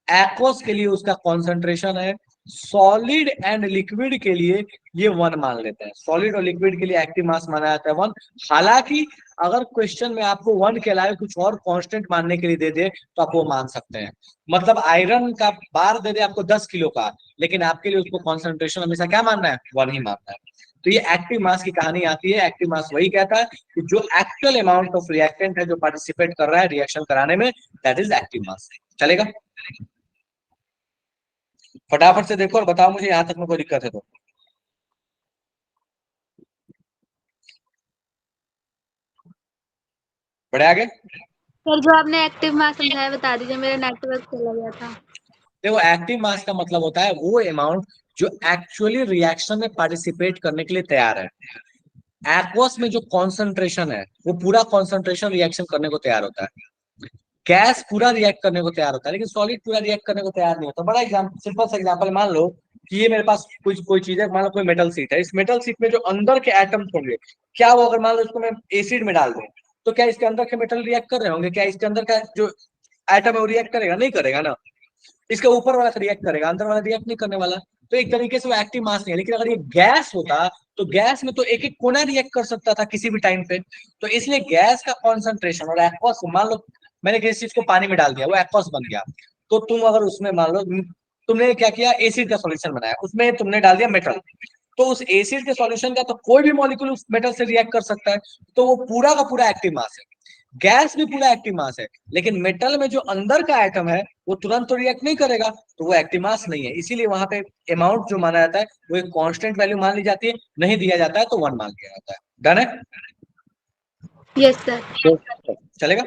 Speaker 1: एक्वस के लिए उसका कॉन्सेंट्रेशन है, सॉलिड एंड लिक्विड के लिए ये 1 मान लेते हैं। सॉलिड और लिक्विड के लिए एक्टिव मास माना जाता है 1। हालांकि अगर क्वेश्चन में आपको 1 के अलावा कुछ और कांस्टेंट मानने के लिए दे दे तो आप वो मान सकते हैं। मतलब आयरन का बार दे दे आपको 10 किलो का, लेकिन आपके लिए उसको कॉन्सेंट्रेशन हमेशा क्या मानना है? 1 ही मानना है। तो ये एक्टिव मास की कहानी आती है। एक्टिव मास वही कहता है कि जो एक्चुअल अमाउंट ऑफ रिएक्टेंट है जो पार्टिसिपेट कर रहा है रिएक्शन कराने में, दैट इज एक्टिव मास। चलेगा? फटाफट से देखो और बताओ मुझे यहां तक में कोई दिक्कत है तो। बढ़े आगे।
Speaker 2: सर जो आपने एक्टिव मास समझाया बता दीजिए, मेरा नेटवर्क चला गया था।
Speaker 1: देखो एक्टिव मास का मतलब होता है वो अमाउंट जो एक्चुअली रिएक्शन में पार्टिसिपेट करने के लिए तैयार है। एक्वस में जो कॉन्सेंट्रेशन है वो पूरा कॉन्सेंट्रेशन रिएक्शन करने को तैयार होता है। गैस पूरा रिएक्ट करने को तैयार होता है, लेकिन सॉलिड पूरा रिएक्ट करने को तैयार नहीं होता। बड़ा एग्जाम्पल, सिंपल सा एग्जाम्पल मान लो कि ये मेरे पास कुछ कोई चीज है, मान लो कोई मेटल सीट है, इस मेटल सीट में जो अंदर के एटम्स होंगे, क्या वो अगर मान लो इसको मैं एसिड में डाल दूं, तो क्या इसके अंदर के मेटल रिएक्ट कर रहे होंगे? क्या इसके अंदर का जो एटम है वो रिएक्ट करेगा? नहीं करेगा ना। इसके ऊपर वाला रिएक्ट करेगा, अंदर वाला रिएक्ट नहीं करने वाला। तो एक तरीके से वो एक्टिव मास नहीं है। लेकिन अगर ये गैस होता तो गैस में तो एक एक कोना रिएक्ट कर सकता था किसी भी टाइम पे। तो इसलिए गैस का कॉन्सेंट्रेशन और एक्वस, मान लो मैंने किसी चीज को पानी में डाल दिया, वो एक्वस बन गया, तो तुम अगर उसमें मान लो तुमने क्या किया, एसिड का सॉल्यूशन बनाया, उसमें तुमने डाल दिया मेटल, तो उस एसिड के सॉल्यूशन का तो कोई भी मॉलिक्यूल उस मेटल से रिएक्ट कर सकता है, तो वो पूरा का पूरा एक्टिव मास है। गैस भी पूरा एक्टिव मास है, लेकिन मेटल में जो अंदर का एटम है वो तुरंत तो रिएक्ट नहीं करेगा, तो वो एक्टिव मास नहीं है। इसीलिए वहां पे अमाउंट जो माना जाता है वो एक कांस्टेंट वैल्यू मान ली जाती है, नहीं दिया जाता है तो 1 मान लिया जाता है। डन है?
Speaker 2: Yes sir.
Speaker 1: चलेगा?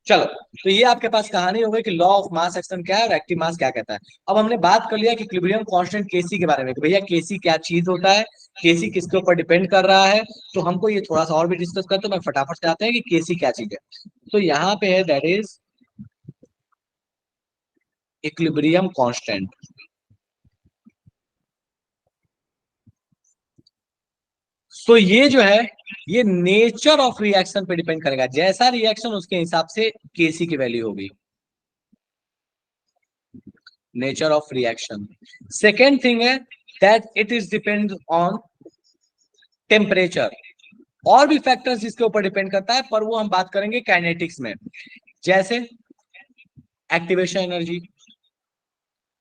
Speaker 1: चलो, तो ये आपके पास कहानी हो गई कि लॉ ऑफ मास एक्शन क्या है और एक्टिव मास क्या कहता है। अब हमने बात कर लिया कि इक्विलिब्रियम कांस्टेंट केसी के बारे में, कि भैया केसी क्या चीज होता है, केसी किसके ऊपर डिपेंड कर रहा है। तो हमको ये थोड़ा सा और भी डिस्कस करते हैं, मैं फटाफट से आते हैं कि केसी क्या चीज है। तो यहाँ पे है दैट इज इक्विलिब्रियम कांस्टेंट। तो ये जो है ये नेचर ऑफ रिएक्शन पे डिपेंड करेगा, जैसा रिएक्शन उसके हिसाब से केसी की वैल्यू होगी। Nature of reaction. Second thing है that it is depend on temperature. और भी फैक्टर्स इसके ऊपर डिपेंड करता है, पर वो हम बात करेंगे काइनेटिक्स में, जैसे एक्टिवेशन एनर्जी,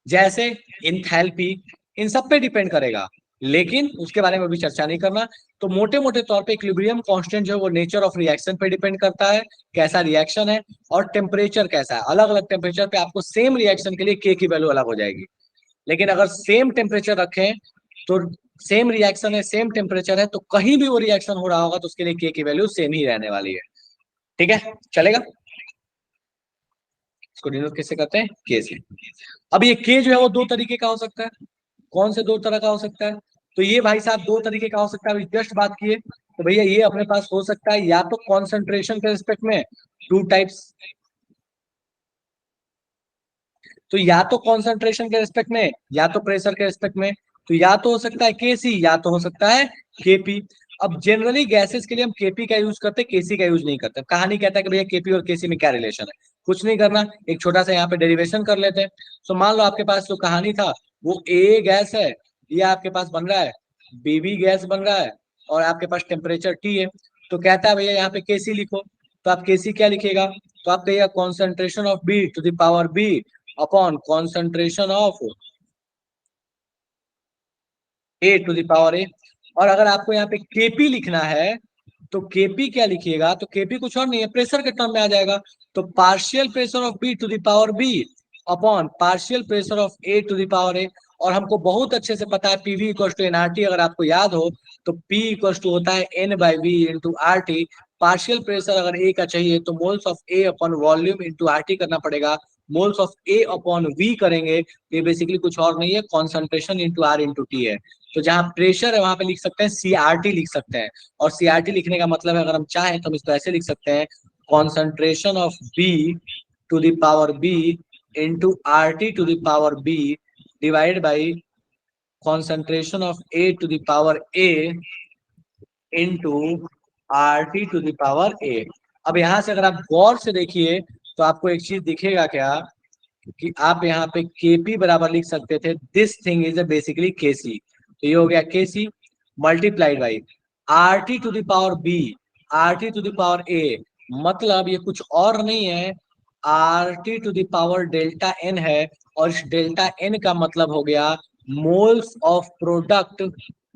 Speaker 1: जैसे इंथैल्पी, इन सब पे डिपेंड करेगा, लेकिन उसके बारे में भी चर्चा नहीं करना। तो मोटे मोटे तौर पे इक्विलिब्रियम कांस्टेंट जो है वो नेचर ऑफ रिएक्शन पे डिपेंड करता है, कैसा रिएक्शन है और टेम्परेचर कैसा है। अलग अलग टेम्परेचर पे आपको सेम रिएक्शन के लिए के की वैल्यू अलग हो जाएगी, लेकिन अगर सेम टेम्परेचर रखें तो सेम रिएक्शन है, सेम टेम्परेचर है, तो कहीं भी वो रिएक्शन हो रहा होगा तो उसके लिए के की वैल्यू सेम ही रहने वाली है। ठीक है, चलेगा? इसको डिनोट कैसे करते हैं? के से। अब ये के जो है वो दो तरीके का हो सकता है। कौन से दो तरह का हो सकता है? तो ये भाई साहब दो तरीके का हो सकता है, अभी जस्ट बात किए। तो भैया ये अपने पास हो सकता है या तो कॉन्सेंट्रेशन के रिस्पेक्ट में, टू टाइप्स, तो या तो कॉन्सेंट्रेशन के रिस्पेक्ट में या तो प्रेशर के रिस्पेक्ट में। तो या तो हो सकता है केसी या तो हो सकता है केपी। अब जनरली गैसेस के लिए हम केपी का यूज करते हैं, केसी का यूज नहीं करते। कहानी कहता है कि भैया केपी और केसी में क्या रिलेशन है, कुछ नहीं करना, एक छोटा सा यहाँ पे डेरिवेशन कर लेते हैं। तो मान लो आपके पास जो कहानी था वो ए गैस है, ये आपके पास बन रहा है बीबी गैस बन रहा है, और आपके पास टेम्परेचर टी है। तो कहता है भैया यहाँ पे केसी लिखो, तो आप केसी क्या लिखेगा? तो आप कहिएगा concentration of B to the power B upon concentration of A to the power A. और अगर आपको यहाँ पे केपी लिखना है तो केपी क्या लिखिएगा? तो केपी कुछ और नहीं है, प्रेशर के टर्म में आ जाएगा। तो partial pressure of B to the power B upon partial pressure of A to the power A. और हमको बहुत अच्छे से पता है पीवी इक्वल टू एनआरटी, अगर आपको याद हो तो पी इक्वल टू होता है N by V into R T. Partial pressure अगर ए का चाहिए तो moles of A upon volume into R T करना पड़ेगा। Moles of A upon V करेंगे, ये बेसिकली कुछ और नहीं है, concentration into R into T है। तो जहां प्रेशर है वहां पे लिख सकते हैं सीआरटी लिख सकते हैं। और सीआरटी लिखने का मतलब है, अगर हम चाहें तो हम इसको ऐसे लिख सकते हैं, concentration of B to the power B into R T to the power B divide by concentration of A to the power A into R T to the power A. अब यहाँ से अगर आप गौर से देखिए तो आपको एक चीज दिखेगा क्या, कि आप यहाँ पे केपी बराबर लिख सकते थे, this thing is basically KC. तो ये हो गया KC multiplied by R T to the power B, R T to the power A, मतलब ये कुछ और नहीं है, R T to the power delta N है। और इस डेल्टा एन का मतलब हो गया moles of product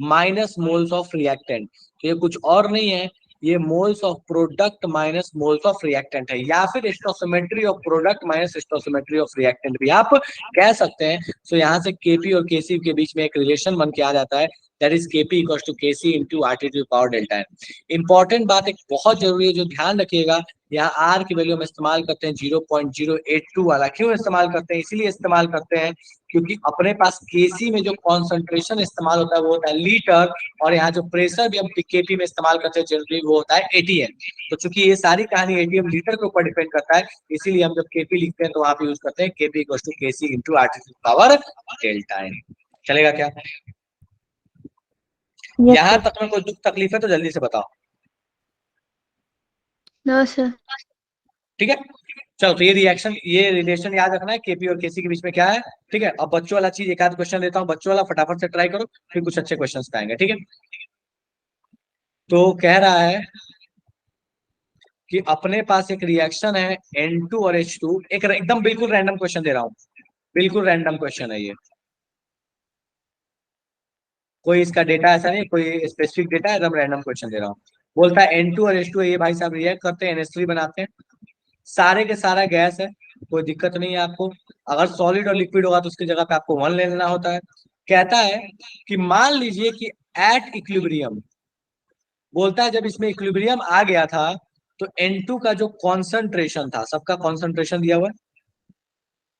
Speaker 1: minus moles of reactant. तो ये कुछ और नहीं है, ये moles of product minus moles of reactant है, या फिर stoichiometry of product minus stoichiometry of reactant भी आप कह सकते हैं। सो यहाँ से केपी और केसी के बीच में एक रिलेशन बन के आ जाता है, that is KP equals to KC into RT to power delta N. Important बात एक बहुत जरूरी है जो ध्यान रखिएगा, यहाँ आर की वैल्यू हम इस्तेमाल करते हैं 0.082 वाला। क्यों इस्तेमाल करते हैं? इसीलिए इस्तेमाल करते हैं क्योंकि अपने पास केसी में जो कॉन्सेंट्रेशन इस्तेमाल होता है वो होता है लीटर, और यहाँ जो प्रेशर भी हम केपी में इस्तेमाल करते हैं जनरली वो होता है एटीएम। तो चूंकि ये सारी कहानी एटीएम लीटर के ऊपर डिपेंड करता है, इसीलिए हम जब केपी लिखते हैं तो वहां पे यूज करते हैं KP equal to KC into RT to power delta N. चलेगा क्या?
Speaker 2: यस
Speaker 1: यहाँ
Speaker 2: सर।
Speaker 1: तक में कोई दुख तकलीफ है तो जल्दी से बताओ।
Speaker 2: No sir.
Speaker 1: ठीक है, चलो तो ये रिएक्शन, ये रिलेशन याद रखना है केपी और केसी के बीच में क्या है। ठीक है, अब बच्चों वाला चीज एक आध क्वेश्चन लेता हूँ, बच्चों वाला फटाफट से ट्राई करो, फिर कुछ अच्छे क्वेश्चंस पे आएंगे। ठीक है, तो कह रहा है कि अपने पास एक रिएक्शन है N2 और H2, एक एकदम बिल्कुल रैंडम क्वेश्चन दे रहा हूँ, बिल्कुल रैंडम क्वेश्चन है ये, कोई इसका डेटा ऐसा नहीं, कोई स्पेसिफिक डेटा है, एकदम रैंडम क्वेश्चन दे रहा हूँ। बोलता है N2 और H2 ये भाई साहब रिएक्ट करते हैं, NH3 बनाते हैं, सारे के सारा गैस है, कोई दिक्कत नहीं है आपको। अगर सॉलिड और लिक्विड होगा तो उसकी जगह पे आपको 1 ले लेना होता है। कहता है कि मान लीजिए कि एट इक्विलिब्रियम, बोलता है जब इसमें इक्विलिब्रियम आ गया था तो N2 का जो कॉन्सेंट्रेशन था, सबका कॉन्सेंट्रेशन दिया हुआ है,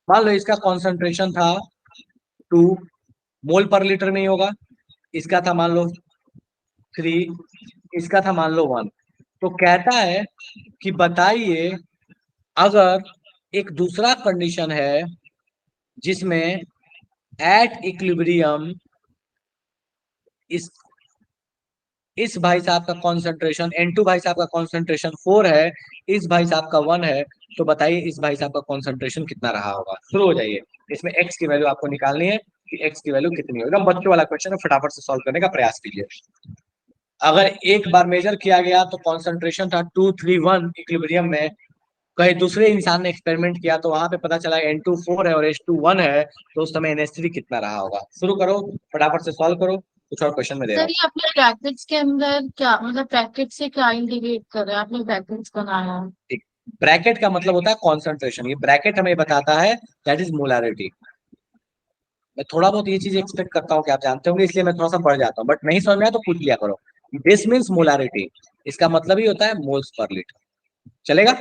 Speaker 1: मान लो इसका कॉन्सेंट्रेशन था 2 मोल पर लीटर में ही होगा, इसका था मान लो 3, इसका था मान लो 1। तो कहता है कि बताइए अगर एक दूसरा कंडीशन है जिसमें एट इक्विलिब्रियम इस इस भाई साहब का कॉन्सेंट्रेशन N2 भाई साहब का कॉन्सेंट्रेशन 4 है, इस भाई साहब का 1 है, तो बताइए इस भाई साहब का कॉन्सेंट्रेशन कितना रहा होगा। शुरू हो जाइए, इसमें x की वैल्यू आपको निकालनी है कि x की वैल्यू कितनी होगी। एकदम बच्चों वाला क्वेश्चन है, फटाफट से सॉल्व करने का प्रयास कीजिए। अगर एक बार मेजर किया गया तो कॉन्सेंट्रेशन था 231 इक्विलिब्रियम में, कहीं दूसरे इंसान ने एक्सपेरिमेंट किया तो वहां पे पता चला N2 4 है और H2 1 है, तो उस समय NH3 कितना रहा होगा। शुरू करो, फटाफट से सॉल्व करो, कुछ और क्वेश्चन में दे रहा
Speaker 3: सर ये अपने ब्रैकेट्स के अंदर क्या मतलब ब्रैकेट से क्या इंडिकेट कर रहे हैं, आपने ब्रैकेट्स बनाया है?
Speaker 1: हूँ। ब्रैकेट का मतलब होता है कॉन्सेंट्रेशन, ये ब्रैकेट हमें बताता है दैट इज मोलारिटी। मैं थोड़ा बहुत ये चीज एक्सपेक्ट करता हूँ कि आप जानते होंगे, इसलिए मैं थोड़ा सा बढ़ जाता हूँ, बट नहीं समझ में आया तो पूछ लिया करो। दिस मीन्स मोलारिटी, इसका मतलब ही होता है मोल्स पर लीटर। चलेगा?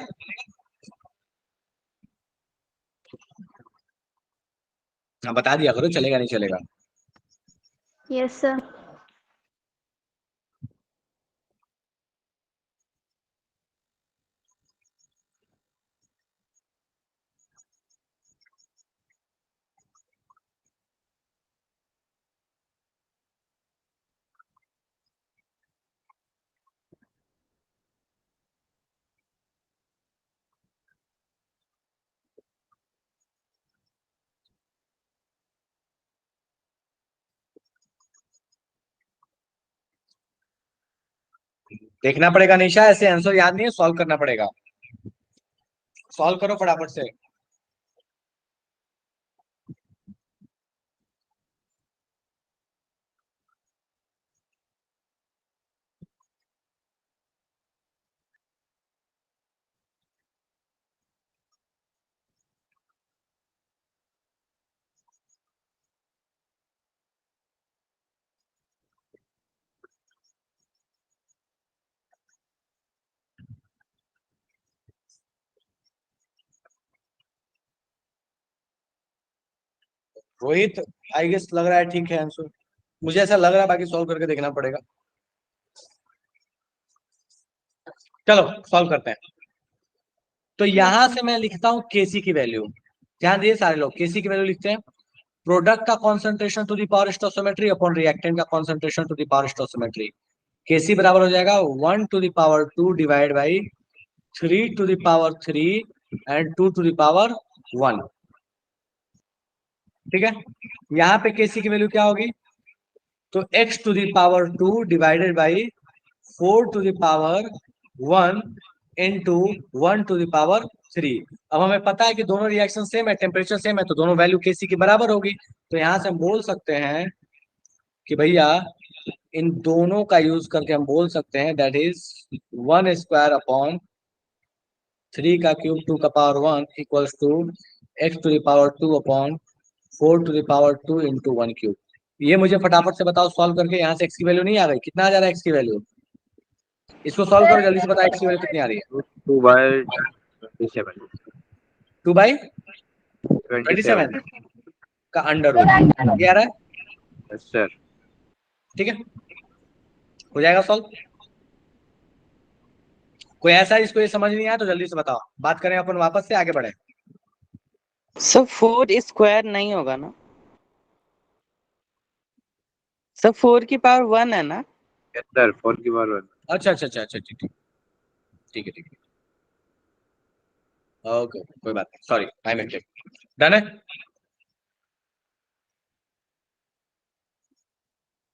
Speaker 1: हाँ बता दिया करो, चलेगा नहीं चलेगा।
Speaker 2: Yes sir.
Speaker 1: देखना पड़ेगा निशा, ऐसे आंसर याद नहीं है, सॉल्व करना पड़ेगा। सॉल्व करो फटाफट से। रोहित, आई गेस लग रहा है ठीक है आंसर, मुझे ऐसा लग रहा है, बाकी सॉल्व करके देखना पड़ेगा। चलो सॉल्व करते हैं। तो यहां से मैं लिखता हूँ केसी की वैल्यू, ध्यान दिए सारे लोग, केसी की वैल्यू लिखते हैं, प्रोडक्ट का concentration to the power stoichiometry upon reactant का concentration to the power stoichiometry. KC बराबर हो जाएगा 1 to the power 2 divide by 3 to the power 3 and 2 to the power 1। ठीक है, यहाँ पे केसी की वैल्यू क्या होगी, तो x to the power 2 divided by 4 to the power 1 into 1 to the power 3। अब हमें पता है कि दोनों रिएक्शन सेम है, टेम्परेचर सेम है, तो दोनों वैल्यू केसी की बराबर होगी। तो यहां से हम बोल सकते हैं कि भैया इन दोनों का यूज करके हम बोल सकते हैं दैट इज 1 स्क्वायर अपॉन 3 का क्यूब 2 का power 1 equals to x to the power 2 upon 4 to the power 2 into 1 cube. ये मुझे फटाफट से बताओ सॉल्व करके, यहाँ से x की वैल्यू नहीं आ गई, कितना आ जा रहा है x की वैल्यू, इसको सॉल्व करो जल्दी से, बताओ x की वैल्यू कितनी आ रही है।
Speaker 5: 2/27
Speaker 1: 2 बाई
Speaker 5: 27
Speaker 1: 27 का अंडर रूट, ये आ रहा है।
Speaker 5: Yes sir.
Speaker 1: ठीक है, हो जाएगा सॉल्व। कोई ऐसा है जिसको ये समझ नहीं आया तो जल्दी से बताओ, बात करें अपन वापस से आगे बढ़े।
Speaker 6: सब 4 स्क्वायर नहीं होगा ना? सर 4 की पावर 1 है ना?
Speaker 5: यस सर, 4 की पावर 1।
Speaker 1: अच्छा अच्छा अच्छा अच्छा, ठीक ठीक ठीक है ठीक है, ओके कोई बात नहीं, सॉरी आई मिस्टेक। डन है।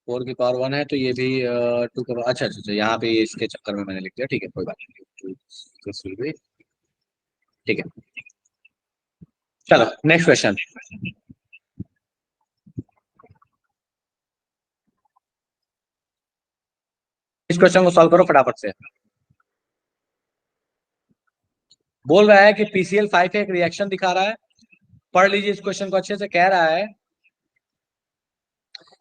Speaker 1: 4 की पावर 1 है तो ये भी 2 का, अच्छा अच्छा अच्छा, यहाँ पे इसके चक्कर में मैंने लिख दिया, ठीक है कोई बात नहीं, this will be, ठीक है। चलो नेक्स्ट क्वेश्चन। इस क्वेश्चन को सॉल्व करो फटाफट से। बोल रहा है कि PCl5 एक रिएक्शन दिखा रहा है, पढ़ लीजिए इस क्वेश्चन को अच्छे से। कह रहा है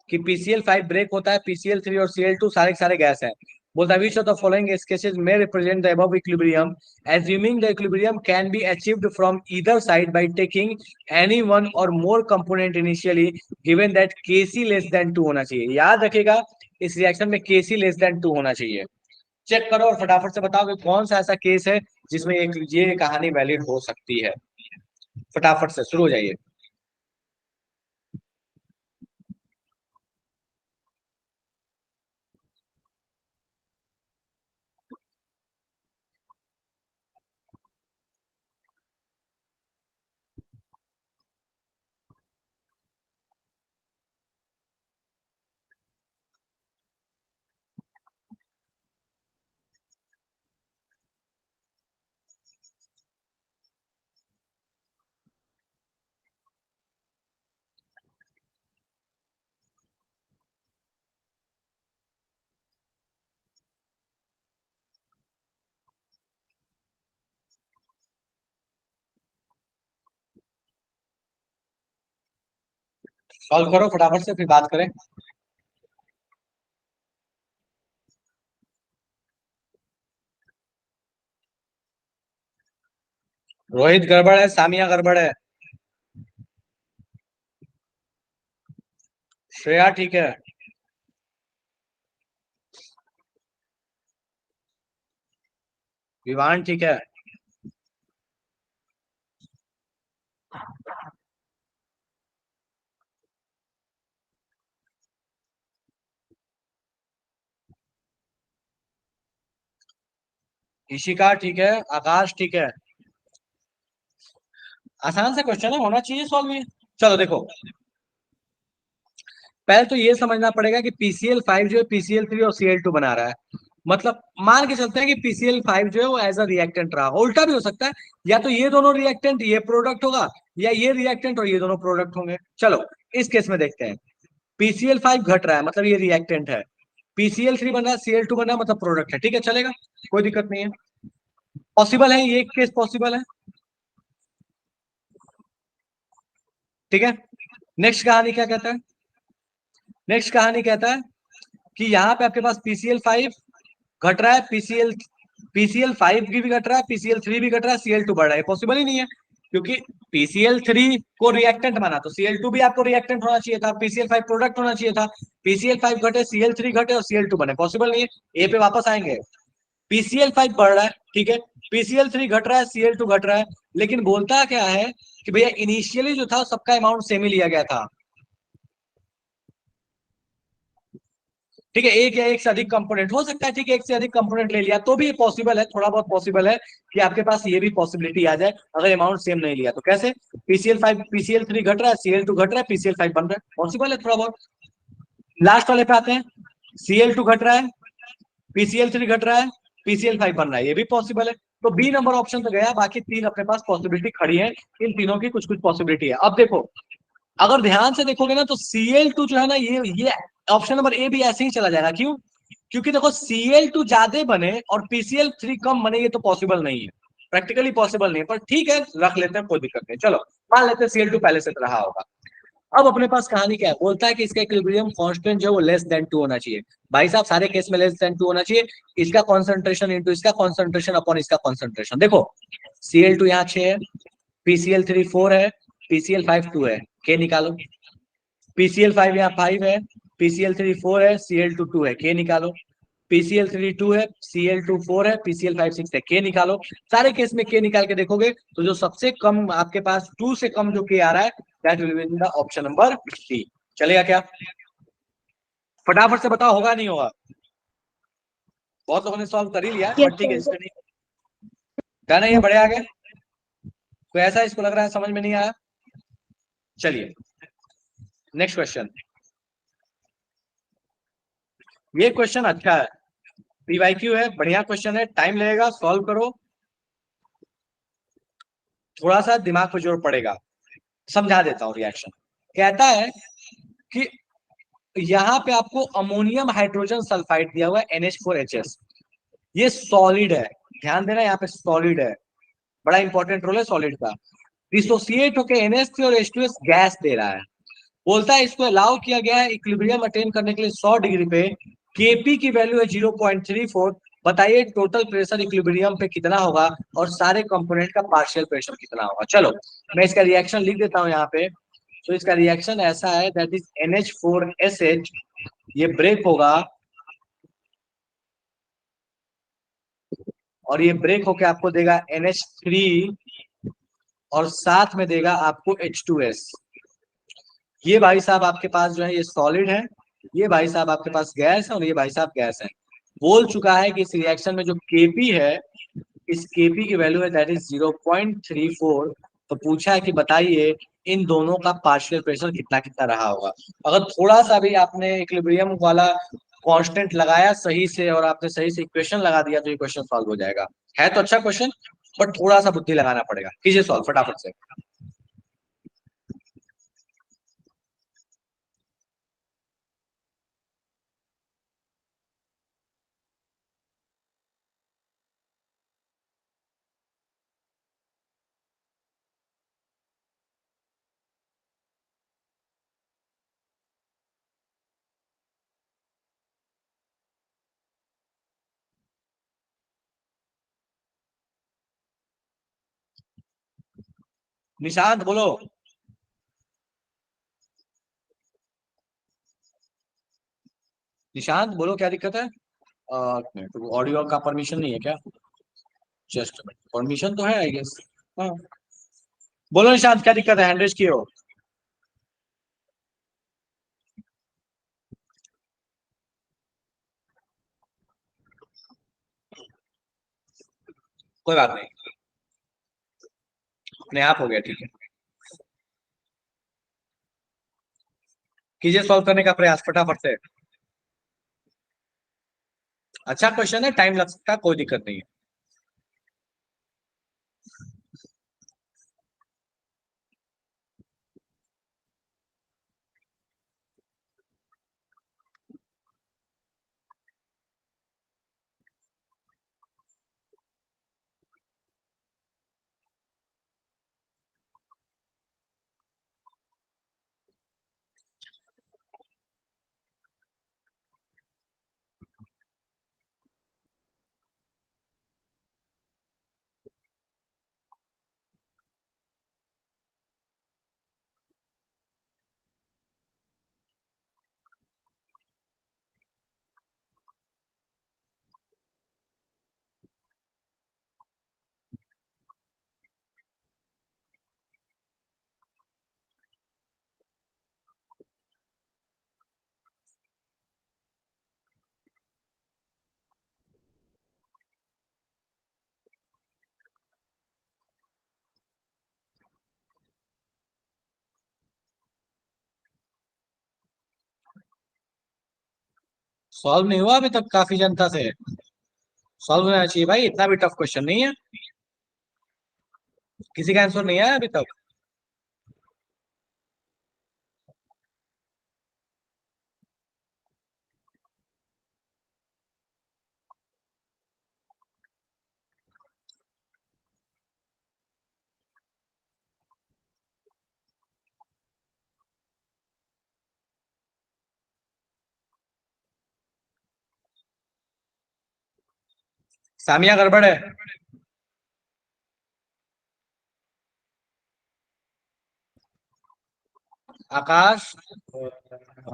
Speaker 1: कि PCl5 ब्रेक होता है, PCl3 और Cl2 सारे के सारे गैस हैं। बोलता है which of the following cases may represent the above equilibrium, assuming the equilibrium can be achieved from either side by taking any one or more component initially, given that Kc less than 2 होना चाहिए। याद रखिएगा इस रिएक्शन में Kc less than 2 होना चाहिए। चेक करो और फटाफट से बताओ कि कौन सा ऐसा केस है जिसमें एक ये कहानी वैलिड हो सकती है। फटाफट से शुरू हो जाइए। सॉल्व करो फटाफट से, फिर बात करें। रोहित गड़बड़ है, सामिया गड़बड़ है, श्रेया ठीक है, विवान ठीक है, ईशिका ठीक है, आकाश ठीक है। आसान से क्वेश्चन है, होना चाहिए सॉल्व में। चलो देखो, पहले तो ये समझना पड़ेगा कि PCl5 जो है PCl3 और Cl2 बना रहा है। मतलब मान के चलते हैं कि PCl5 जो है वो एज अ रिएक्टेंट रहा, उल्टा भी हो सकता है, या तो ये दोनों रिएक्टेंट ये प्रोडक्ट होगा, या ये रिएक्टेंट और ये दोनों प्रोडक्ट होंगे। चलो इस केस में देखते हैं। PCl5 घट रहा है मतलब ये रिएक्टेंट है, PCl3 बन रहा है, Cl2 बन रहा है मतलब प्रोडक्ट है, ठीक है चलेगा, कोई दिक्कत नहीं है, पॉसिबल है, ये केस पॉसिबल है, ठीक है। नेक्स्ट कहानी क्या कहता है? नेक्स्ट कहानी कहता है कि यहाँ पे आपके पास PCl5 घट रहा है, PCl5 की भी घट रहा है, PCl3 भी घट रहा है, Cl2 बढ़ रहा है, पॉसिबल ही नहीं है, क्योंकि PCl3 को रिएक्टेंट माना तो Cl2 भी आपको रिएक्टेंट होना चाहिए था, PCl5 प्रोडक्ट होना चाहिए था। PCl5 घटे, Cl3 घटे और Cl2 बने, पॉसिबल नहीं है। ए पे वापस आएंगे, PCl5 बढ़ रहा है, ठीक है, PCl3 घट रहा है, Cl2 घट रहा है, लेकिन बोलता क्या है कि भैया इनिशियली जो था सबका अमाउंट सेम ही लिया गया था, ठीक है। एक या एक से अधिक कंपोनेंट हो सकता है, ठीक है, एक से अधिक कंपोनेंट ले लिया तो भी पॉसिबल है, थोड़ा बहुत पॉसिबल है कि आपके पास ये भी पॉसिबिलिटी आ जाए अगर अमाउंट सेम नहीं लिया तो। कैसे? PCl3 घट रहा है, Cl2 घट रहा है, PCl5 बन रहा है, पॉसिबल है थोड़ा बहुत। लास्ट वाले पे आते हैं, Cl2 घट रहा है, PCl3 घट रहा है, PCl5 बन रहा है, ये भी पॉसिबल है। तो बी नंबर ऑप्शन तो गया, बाकी तीन अपने पास पॉसिबिलिटी खड़ी है, इन तीनों की कुछ कुछ पॉसिबिलिटी है। अब देखो, अगर ध्यान से देखोगे ना तो Cl2 जो है ना, ये ऑप्शन नंबर ए भी ऐसे ही चला जाएगा। क्यों? क्योंकि देखो Cl2 ज्यादा बने और PCl3 कम बने, ये तो पॉसिबल नहीं है, प्रैक्टिकली पॉसिबल नहीं है, पर ठीक है रख लेते हैं, कोई दिक्कत नहीं। चलो मान लेते हैं Cl2 पहले से रहा होगा। अब अपने पास कहानी क्या है, बोलता है कि इसका इक्विलिब्रियम कांस्टेंट जो है वो लेस देन 2 होना चाहिए। भाई साहब सारे केस में लेस देन 2 होना चाहिए, इसका कॉन्सेंट्रेशन इंटू इसका कॉन्सेंट्रेशन अपॉन इसका कॉन्सेंट्रेशन। देखो Cl2 यहाँ 6 है, PCl3 4 है, PCl5 2 है, के निकालो। PCl5 यहाँ 5 है, PCl3 4 है, Cl2 2 है, के निकालो। PCl3 2 है, Cl2 4 है, PCl5 6 है, के निकालो। सारे केस में के निकाल के देखोगे तो जो सबसे कम आपके पास 2 से कम जो के आ रहा है, that will be in the option number D. चलेगा क्या? फटाफट से बताओ, होगा नहीं होगा? बहुत लोगों ने सॉल्व कर ही लिया है,
Speaker 2: यस
Speaker 1: बट ठीक है,
Speaker 2: सर।
Speaker 1: इसका नहीं डन है, ये बढ़े आगे। कोई ऐसा इसको लग रहा है समझ में नहीं आया? चलिए नेक्स्ट क्वेश्चन। ये क्वेश्चन अच्छा है, पीवाईक्यू है, बढ़िया क्वेश्चन है, टाइम लगेगा, सॉल्व करो, थोड़ा सा दिमाग पे जोर पड़ेगा। समझा देता हूं रिएक्शन। कहता है कि यहाँ पे आपको अमोनियम हाइड्रोजन सल्फाइड दिया हुआ है NH4HS, ये सॉलिड है, ध्यान देना यहाँ पे सॉलिड है, बड़ा इंपॉर्टेंट रोल है सॉलिड का। डिसोसिएट होकर NH3 और H2S गैस दे रहा है। बोलता है इसको अलाउ किया गया है इक्विलिब्रियम अटेन करने के लिए 100 डिग्री पे, Kp की वैल्यू है 0.34। बताइए टोटल प्रेशर इक्विलिब्रियम पे कितना होगा और सारे कंपोनेंट का पार्शियल प्रेशर कितना होगा। चलो मैं इसका रिएक्शन लिख देता हूं यहाँ पे। तो इसका रिएक्शन ऐसा है, दैट इज NH4SH, ये ब्रेक होगा और ये ब्रेक होके आपको देगा NH3 और साथ में देगा आपको H2S। ये भाई साहब आपके पास जो है ये सॉलिड है, ये भाई साहब आपके पास गैस है और ये भाई साहब गैस है। बोल चुका है कि इस रिएक्शन में जो Kp है, इस Kp की वैल्यू है दैट इज 0.34। तो पूछा है कि बताइए इन दोनों का पार्शियल प्रेशर कितना कितना रहा होगा। अगर थोड़ा सा भी आपने इक्विलिब्रियम वाला कांस्टेंट लगाया सही से और आपने सही से इक्वेशन लगा दिया तो ये क्वेश्चन सॉल्व हो जाएगा। है तो अच्छा क्वेश्चन, बट थोड़ा सा बुद्धि लगाना पड़ेगा। कीजिए सॉल्व फटाफट से। निशांत बोलो। निशांत बोलो, क्या दिक्कत है? ऑडियो का परमिशन नहीं है क्या? जस्ट परमिशन तो है आई गेस। हाँ बोलो निशांत, क्या दिक्कत है? हैंड रेज किए हो? कोई बात नहीं, अपने आप हो गया, ठीक है। कीजिए सॉल्व करने का प्रयास फटाफट से। अच्छा क्वेश्चन है, टाइम लग सकता है, कोई दिक्कत नहीं है। सॉल्व नहीं हुआ अभी तक काफी जनता से? सॉल्व होना चाहिए भाई, इतना भी टफ क्वेश्चन नहीं है। किसी का आंसर नहीं आया अभी तक? सामिया गड़बड़ है। आकाश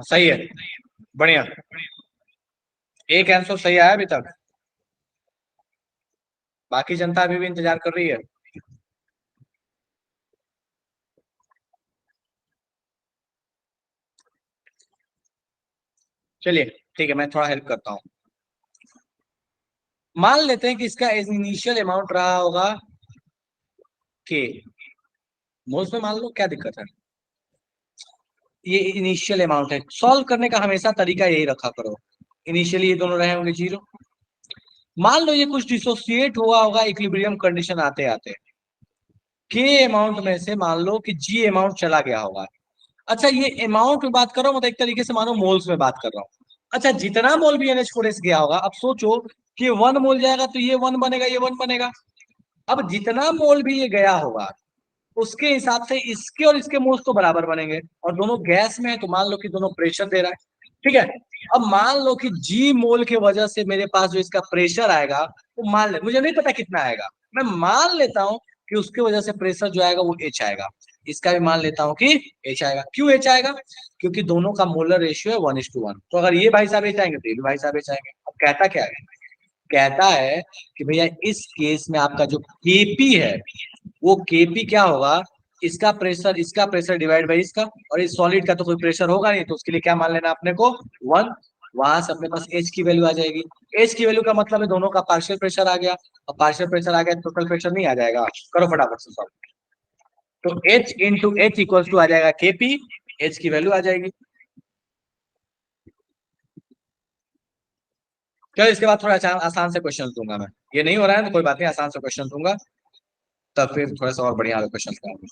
Speaker 1: सही है, बढ़िया। एक आंसर सही आया अभी तक, बाकी जनता अभी भी इंतजार कर रही है। चलिए ठीक है, मैं थोड़ा हेल्प करता हूँ। मान लेते हैं कि इसका इनिशियल अमाउंट रहा होगा के मोल्स में, मान लो, क्या दिक्कत है, ये इनिशियल अमाउंट है। सॉल्व करने का हमेशा तरीका यही रखा करो, इनिशियली ये दोनों रहे होंगे 0। मान लो ये कुछ डिसोसिएट हुआ होगा इक्विलिब्रियम कंडीशन आते आते, के अमाउंट में से मान लो कि जी अमाउंट चला गया होगा। अच्छा, ये अमाउंट में बात कर रहा हूँ, मतलब एक तरीके से मानो मोल्स में बात कर रहा हूँ। अच्छा, जितना मोल भी NH4S गया होगा, अब सोचो कि 1 मोल जाएगा तो ये 1 बनेगा, ये 1 बनेगा। अब जितना मोल भी ये गया होगा उसके हिसाब से इसके और इसके मोल्स तो बराबर बनेंगे, और दोनों गैस में है तो मान लो कि दोनों प्रेशर दे रहा है, ठीक है। अब मान लो कि जी मोल की वजह से मेरे पास जो इसका प्रेशर आएगा वो मान ले, मुझे नहीं पता कितना आएगा, मैं मान लेता हूं कि उसके वजह से प्रेशर जो आएगा वो H आएगा। इसका भी मान लेता हूं कि H आएगा। क्यों H आएगा? क्योंकि दोनों का मोलर रेशियो है 1:1। तो अगर ये भाई साहब H आएंगे तो ये भी भाई साहब H आएंगे। अब कहता क्या है? कहता है कि भैया इस केस में आपका जो Kp है वो Kp क्या होगा, इसका प्रेशर डिवाइड बाई इसका, और इस सॉलिड का तो कोई प्रेशर होगा नहीं, तो उसके लिए क्या मान लेना अपने को 1। वहां से अपने पास H की वैल्यू आ जाएगी। H की वैल्यू का मतलब है दोनों का पार्शियल प्रेशर आ गया, और पार्शियल प्रेशर आ गया टोटल प्रेशर नहीं आ जाएगा। करो फटाफट से सॉल्व। तो H into H equal to आ जाएगा Kp, H की वैल्यू आ जाएगी। चलो इसके बाद थोड़ा आसान से क्वेश्चन दूंगा मैं, ये नहीं हो रहा है तो कोई बात नहीं, आसान से क्वेश्चन दूंगा, तब फिर थोड़ा सा और बढ़िया क्वेश्चन करूंगा।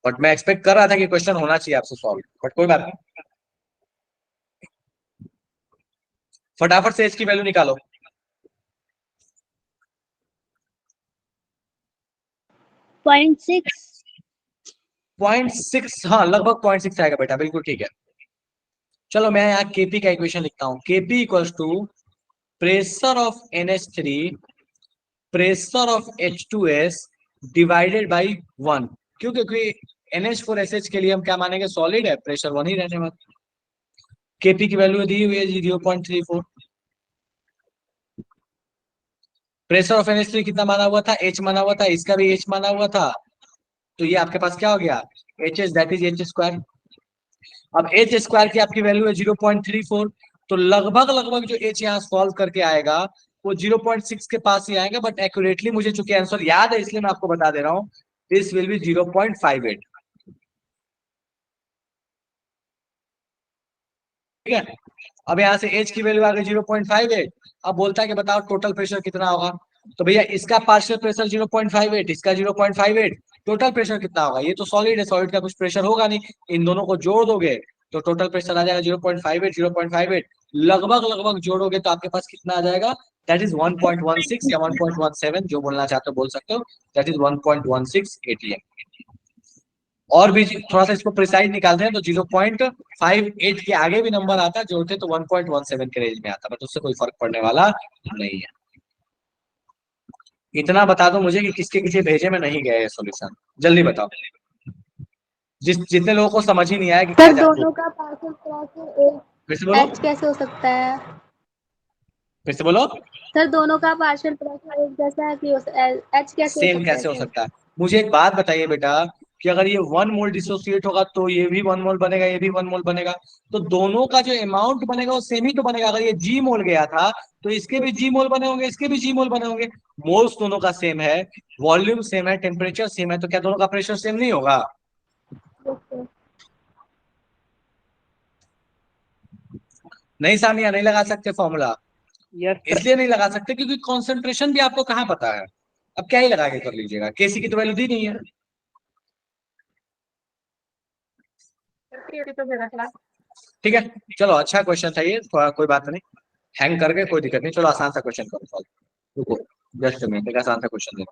Speaker 1: बट मैं एक्सपेक्ट कर रहा था कि क्वेश्चन होना चाहिए आपसे सॉल्व, बट कोई बात नहीं। फटाफट से H की वैल्यू निकालो।
Speaker 2: 0.6।
Speaker 1: 0.6, हाँ लगभग 0.6 आएगा बेटा, बिल्कुल ठीक है। चलो मैं यहाँ Kp का इक्वेशन लिखता हूँ। Kp equals to pressure of NH3 pressure of H2S divided by 1। क्यों? क्योंकि NH4SH के लिए हम क्या मानेंगे, सॉलिड है, प्रेशर 1 ही रहने वाला। Kp की वैल्यू दी हुई है 0.34। प्रेशर ऑफ NH3 कितना माना हुआ था, H माना हुआ था, इसका भी H माना हुआ था, तो ये आपके पास क्या हो गया, HS, that is H square. अब H स्क्वायर की आपकी वैल्यू है 0.34, तो लगभग लगभग जो H यहाँ सॉल्व करके आएगा वो 0.6 के पास ही आएगा, बट एक्यूरेटली मुझे चूंकि आंसर याद है इसलिए मैं आपको बता दे रहा हूँ, दिस विल बी 0.58। ठीक है। अब यहाँ से H की वैल्यू आ गई 0.58। अब बोलता है कि बताओ टोटल प्रेशर कितना होगा, तो भैया इसका पार्शियल प्रेशर 0.58, इसका 0.58, टोटल प्रेशर कितना होगा, ये तो सॉलिड है, सॉलिड का कुछ प्रेशर होगा नहीं, इन दोनों को जोड़ दोगे तो टोटल प्रेशर आ जाएगा 0.58, 0.58 लगभग लगभग जोड़ोगे तो आपके पास कितना आ जाएगा, दैट इज 1.16 या 1.17, जो बोलना चाहते हो बोल सकते हो, दैट इज 1.16 ATM। और भी थोड़ा सा इसको प्रिसाइज निकालते हैं तो 0.58 के आगे भी नंबर आता है, जोड़ते तो 1.17 के रेंज में आता, बट उससे कोई फर्क पड़ने वाला नहीं है। इतना बता दो मुझे कि किसके किसी भेजे में नहीं गया ये सॉल्यूशन, जल्दी बताओ, जितने लोगों को समझ ही नहीं आया कि क्या
Speaker 2: सर
Speaker 1: जादू।
Speaker 2: दोनों का पार्शियल प्रेशर
Speaker 1: फिर से बोलो,
Speaker 2: H कैसे हो सकता है?
Speaker 1: फिर से बोलो।
Speaker 2: सर दोनों का पार्शियल प्रेशर एक जैसा है कि H कैसे हो
Speaker 1: सेम
Speaker 2: सकता है
Speaker 1: कैसे हो
Speaker 2: सर?
Speaker 1: सकता है? मुझे एक बात बताइए बेटा, कि अगर ये 1 मोल डिसोसिएट होगा तो ये भी 1 मोल बनेगा, ये भी 1 मोल बनेगा, तो दोनों का जो अमाउंट बनेगा वो सेम ही तो बनेगा। अगर ये जी मोल गया था तो इसके भी जी मोल बने होंगे, इसके भी जी मोल बने होंगे, मोल्स दोनों का सेम है, वॉल्यूम सेम है, टेम्परेचर सेम है, तो क्या दोनों का प्रेशर सेम नहीं होगा?
Speaker 2: Yes, sir.
Speaker 1: नहीं सामिया, नहीं लगा सकते फॉर्मूला,
Speaker 6: यस सर।
Speaker 1: इसलिए नहीं लगा सकते क्योंकि कॉन्सेंट्रेशन भी आपको कहाँ पता है। अब क्या ही लगा के कर लीजिएगा, केसी की तो वैल्यू दी नहीं है। ठीक है, चलो अच्छा क्वेश्चन था ये, थोड़ा कोई बात नहीं, हैंग कर गए कोई दिक्कत नहीं। चलो आसान सा क्वेश्चन करो सॉल्व, रुको जस्ट मिनट, एक आसान सा क्वेश्चन दे।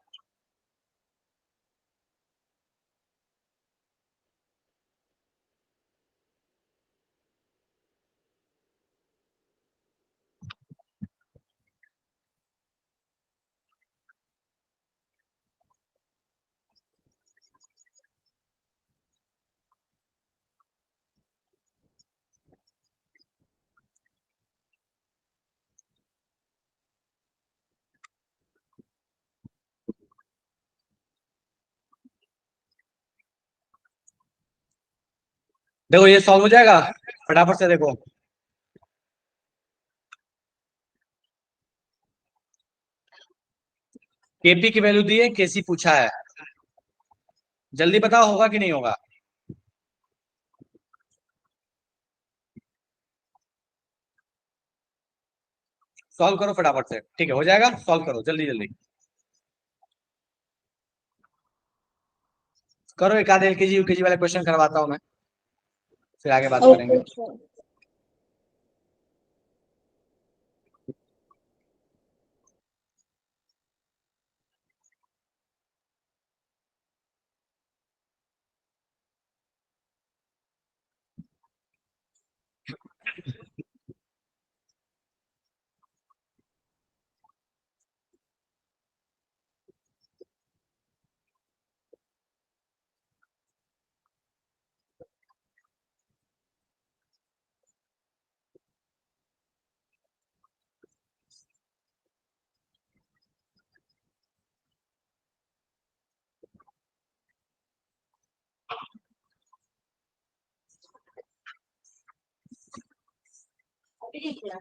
Speaker 1: देखो ये सॉल्व हो जाएगा, फटाफट से देखो। केपी की वैल्यू दी है, केसी पूछा है, जल्दी बताओ होगा कि नहीं होगा। सॉल्व करो फटाफट से, ठीक है हो जाएगा, सॉल्व करो जल्दी जल्दी करो। एक आध एलकेजी यूकेजी वाले क्वेश्चन करवाता हूं मैं, फिर आगे बात करेंगे।
Speaker 2: Okay sir.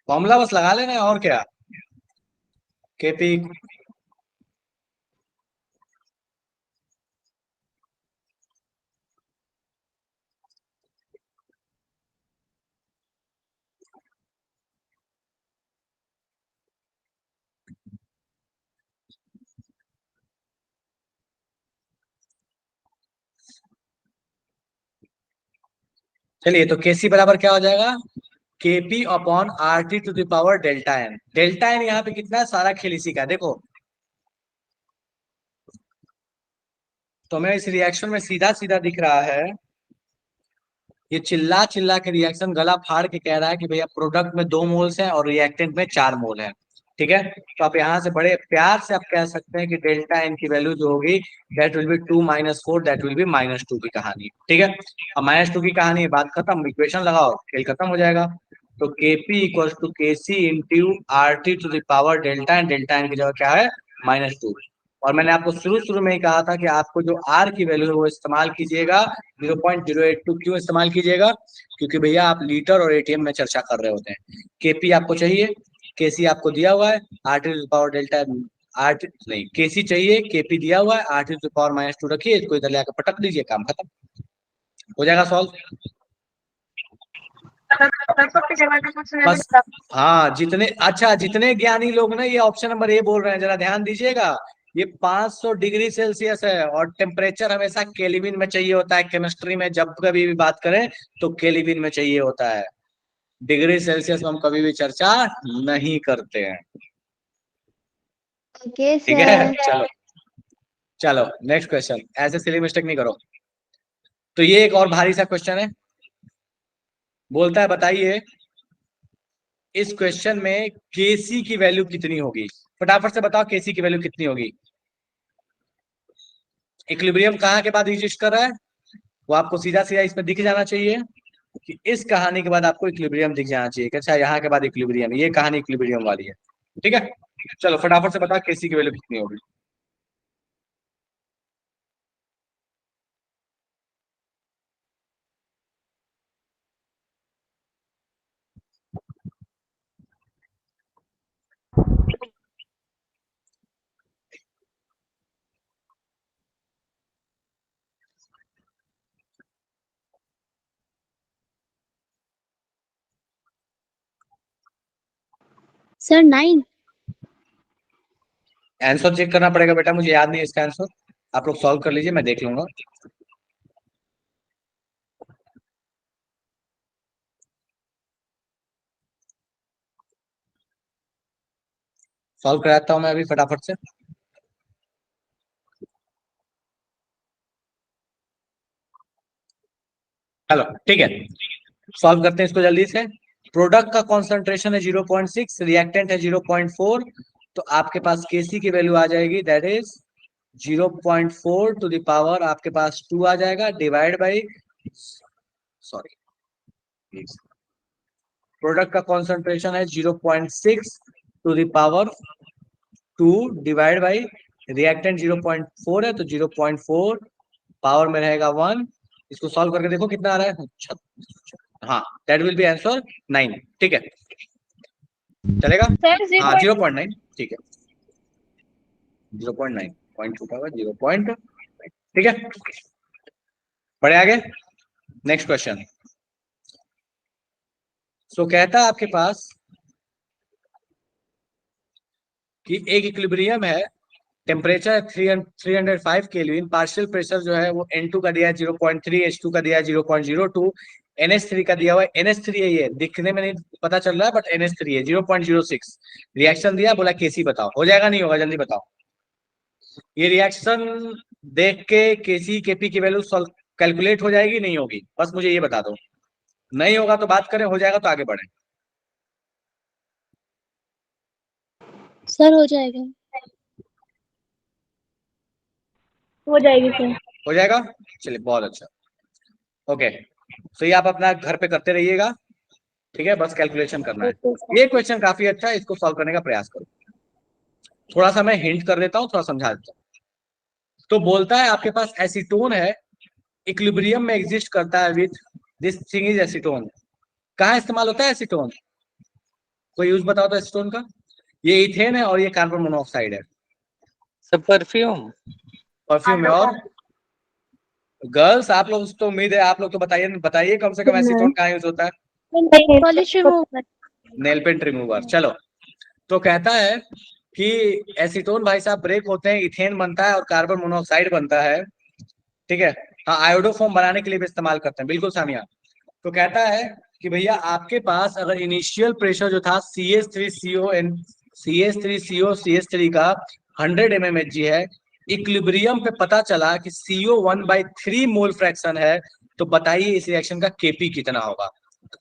Speaker 1: फॉर्मूला बस लगा लेना है और क्या। केपी चलिए, तो केसी बराबर क्या हो जाएगा, KP upon R T to the power delta N. Delta N यहाँ पे कितना है, सारा खेल इसी का है। देखो तो मैं इस रिएक्शन में सीधा सीधा दिख रहा है, ये चिल्ला चिल्ला के रिएक्शन गला फाड़ के कह रहा है कि भैया प्रोडक्ट में 2 मोल्स हैं और रिएक्टेंट में 4 मोल है। ठीक है, तो आप यहाँ से बड़े प्यार से आप कह सकते हैं कि डेल्टा एन की वैल्यू जो होगी that will be 2 - 4, that will be -2 की कहानी। ठीक है, अब -2 की कहानी, बात खत्म, इक्वेशन लगाओ, खेल खत्म हो जाएगा। तो KP equals to KC into R T to the power delta N. Delta N की जगह क्या है, -2। और मैंने आपको शुरू शुरू में ही कहा था कि आपको जो आर की वैल्यू है वो इस्तेमाल कीजिएगा 0.082। क्यों इस्तेमाल कीजिएगा, क्योंकि भैया आप लीटर और एटीएम में चर्चा कर रहे होते हैं। केपी आपको चाहिए, केसी आपको दिया हुआ है, R T power delta R नहीं, केसी चाहिए, केपी दिया हुआ है, आर टी पावर -2 रखिए, इसको इधर ले आकर पटक दीजिए, काम खत्म हो जाएगा सॉल्व। बस हाँ, जितने अच्छा जितने ज्ञानी लोग ना ये ऑप्शन नंबर ए बोल रहे हैं, जरा ध्यान दीजिएगा। ये 500 डिग्री सेल्सियस है और टेम्परेचर हमेशा केल्विन में चाहिए होता है। केमिस्ट्री में जब कभी भी बात करें तो केल्विन में चाहिए होता है, डिग्री सेल्सियस में हम कभी भी चर्चा नहीं करते हैं।
Speaker 2: ओके
Speaker 1: ठीक है,
Speaker 2: सर।
Speaker 1: चलो चलो नेक्स्ट क्वेश्चन, ऐसे सिली मिस्टेक नहीं करो। तो ये एक और भारी सा क्वेश्चन है, बोलता है बताइए इस क्वेश्चन में केसी की वैल्यू कितनी होगी। फटाफट से बताओ केसी की वैल्यू कितनी होगी। इक्विलिब्रियम कहाँ के बाद एग्जिस्ट कर रहा है, वो आपको सीधा सीधा इसमें दिख जाना चाहिए कि इस कहानी के बाद आपको इक्विलिब्रियम दिख जाना चाहिए कि अच्छा यहाँ के बाद इक्विलिब्रियम, ये कहानी इक्विलिब्रियम वाली है। ठीक है, चलो फटाफट से बताओ केसी की वैल्यू कितनी होगी।
Speaker 2: सर 9।
Speaker 1: आंसर चेक करना पड़ेगा बेटा, मुझे याद नहीं है इसका आंसर, आप लोग सॉल्व कर लीजिए, मैं देख लूंगा। सॉल्व कराता हूं मैं अभी फटाफट से। चलो ठीक है, सॉल्व करते हैं इसको जल्दी से। प्रोडक्ट का कॉन्सेंट्रेशन है 0.6, रिएक्टेंट है 0.4, तो आपके पास केसी की वैल्यू आ जाएगी that is 0.4 to the power आपके पास 2 आ जाएगा, डिवाइड बाई, सॉरी प्रोडक्ट का कॉन्सेंट्रेशन है 0.6 to the power 2 divide by reactant 0.4 है, तो 0.4 पावर में रहेगा 1। इसको सॉल्व करके देखो कितना आ रहा है। हाँ, दैट विल बी आंसर 9। ठीक है, चलेगा। हाँ 0.9, ठीक है, 0.9, पॉइंट छूटा हुआ 0. ठीक है, बढ़े आगे। Next question. सो कहता है आपके पास कि एक इक्विलिब्रियम है, टेम्परेचर 305 केल्विन, पार्शियल प्रेशर जो है वो N2 का दिया है 0.3, H2 का दिया है 0.02, NH3 का दिया हुआ है, NH3 है, ये दिखने में नहीं पता चल रहा है बट NH3 है 0.06। रिएक्शन दिया, बोला केसी बताओ, हो जाएगा नहीं होगा, जल्दी बताओ। ये रिएक्शन देख के केसी केपी की वैल्यू कैलकुलेट हो जाएगी, नहीं होगी, बस मुझे ये बता दो। नहीं होगा तो बात करें, हो जाएगा तो आगे बढ़े।
Speaker 2: सर हो जाएगा। हो जाएगी सर।
Speaker 1: हो जाएगा, चलिए बहुत अच्छा। ओके, तो ये आप अपना घर पे करते रहिएगा, ठीक है, बस कैलकुलेशन करना है।
Speaker 2: Okay sir.
Speaker 1: ये क्वेश्चन काफी अच्छा है, इसको सॉल्व करने का प्रयास करो। थोड़ा सा मैं हिंट कर देता हूँ, थोड़ा समझा देता हूँ। तो बोलता है आपके पास एसीटोन है, इक्विलिब्रियम में एग्जिस्ट करता है with this thing is acetone. कहाँ इस्तेमाल होता है एसीटोन, कोई यूज बताओ तो एसीटोन का। ये इथेन है और ये कार्बन मोनोऑक्साइड है।
Speaker 6: सब परफ्यूम।
Speaker 1: परफ्यूम में। और गर्ल्स आप लोग तो उम्मीद है आप लोग तो बताइए बताइए कम से कम एसीटोन कहाँ यूज होता है।
Speaker 2: Polish remover.
Speaker 1: Nail paint remover. चलो, तो कहता है कि एसीटोन भाई साहब ब्रेक होते हैं, इथेन बनता है और कार्बन मोनोऑक्साइड बनता है, ठीक है। हाँ, आयोडोफॉर्म बनाने के लिए भी इस्तेमाल करते हैं, बिल्कुल सामिया। तो कहता है कि भैया आपके पास अगर इनिशियल प्रेशर जो था CH3CO का 100 mmHg है, इक्विलिब्रियम पे पता चला कि CO1/3 मोल फ्रैक्शन है, तो बताइए इस रिएक्शन का केपी कितना होगा।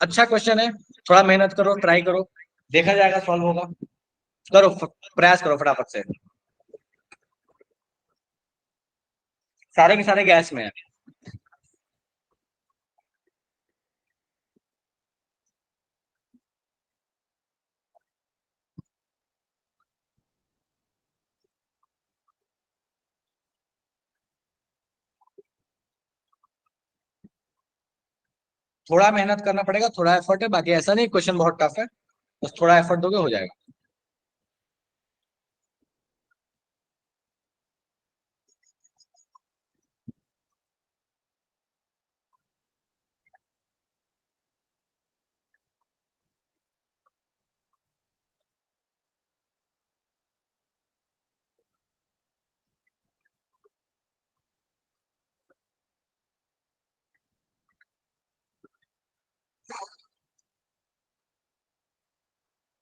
Speaker 1: अच्छा क्वेश्चन है, थोड़ा मेहनत करो, ट्राई करो, देखा जाएगा सॉल्व होगा। करो, प्रयास करो फटाफट से। सारे के सारे गैस में है। थोड़ा मेहनत करना पड़ेगा, थोड़ा एफर्ट है, बाकी ऐसा नहीं क्वेश्चन बहुत टफ है, बस थोड़ा एफर्ट दोगे हो जाएगा।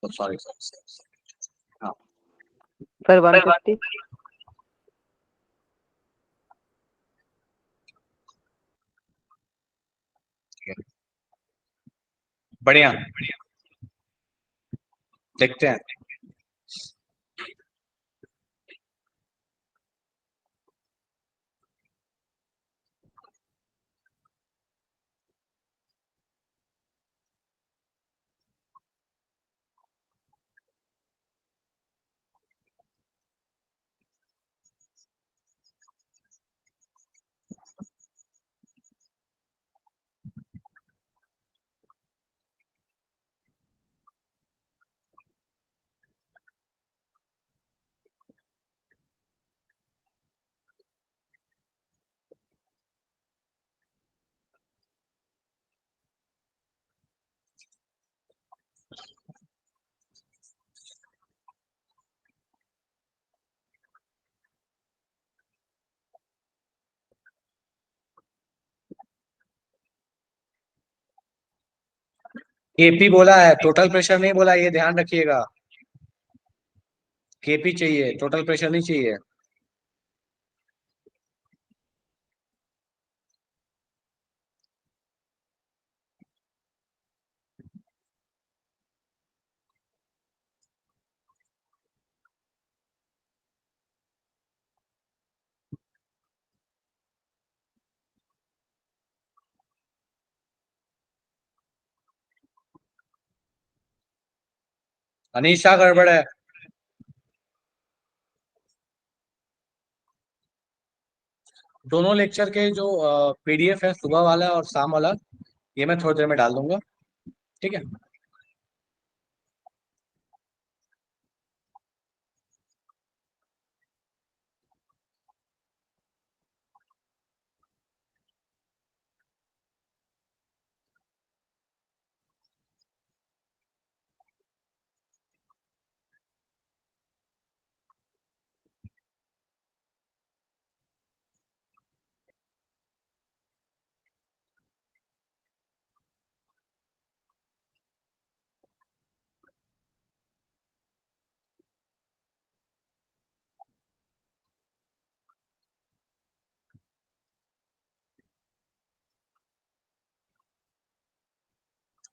Speaker 1: Sorry sorry. हाँ,
Speaker 6: सर 150।
Speaker 1: बढ़िया, देखते हैं। केपी बोला है, टोटल प्रेशर नहीं बोला, ये ध्यान रखिएगा। केपी चाहिए, टोटल प्रेशर नहीं चाहिए। अनीशा गड़बड़ है। दोनों लेक्चर के जो पीडीएफ है, सुबह वाला और शाम वाला, ये मैं थोड़ी देर में डाल दूंगा, ठीक है।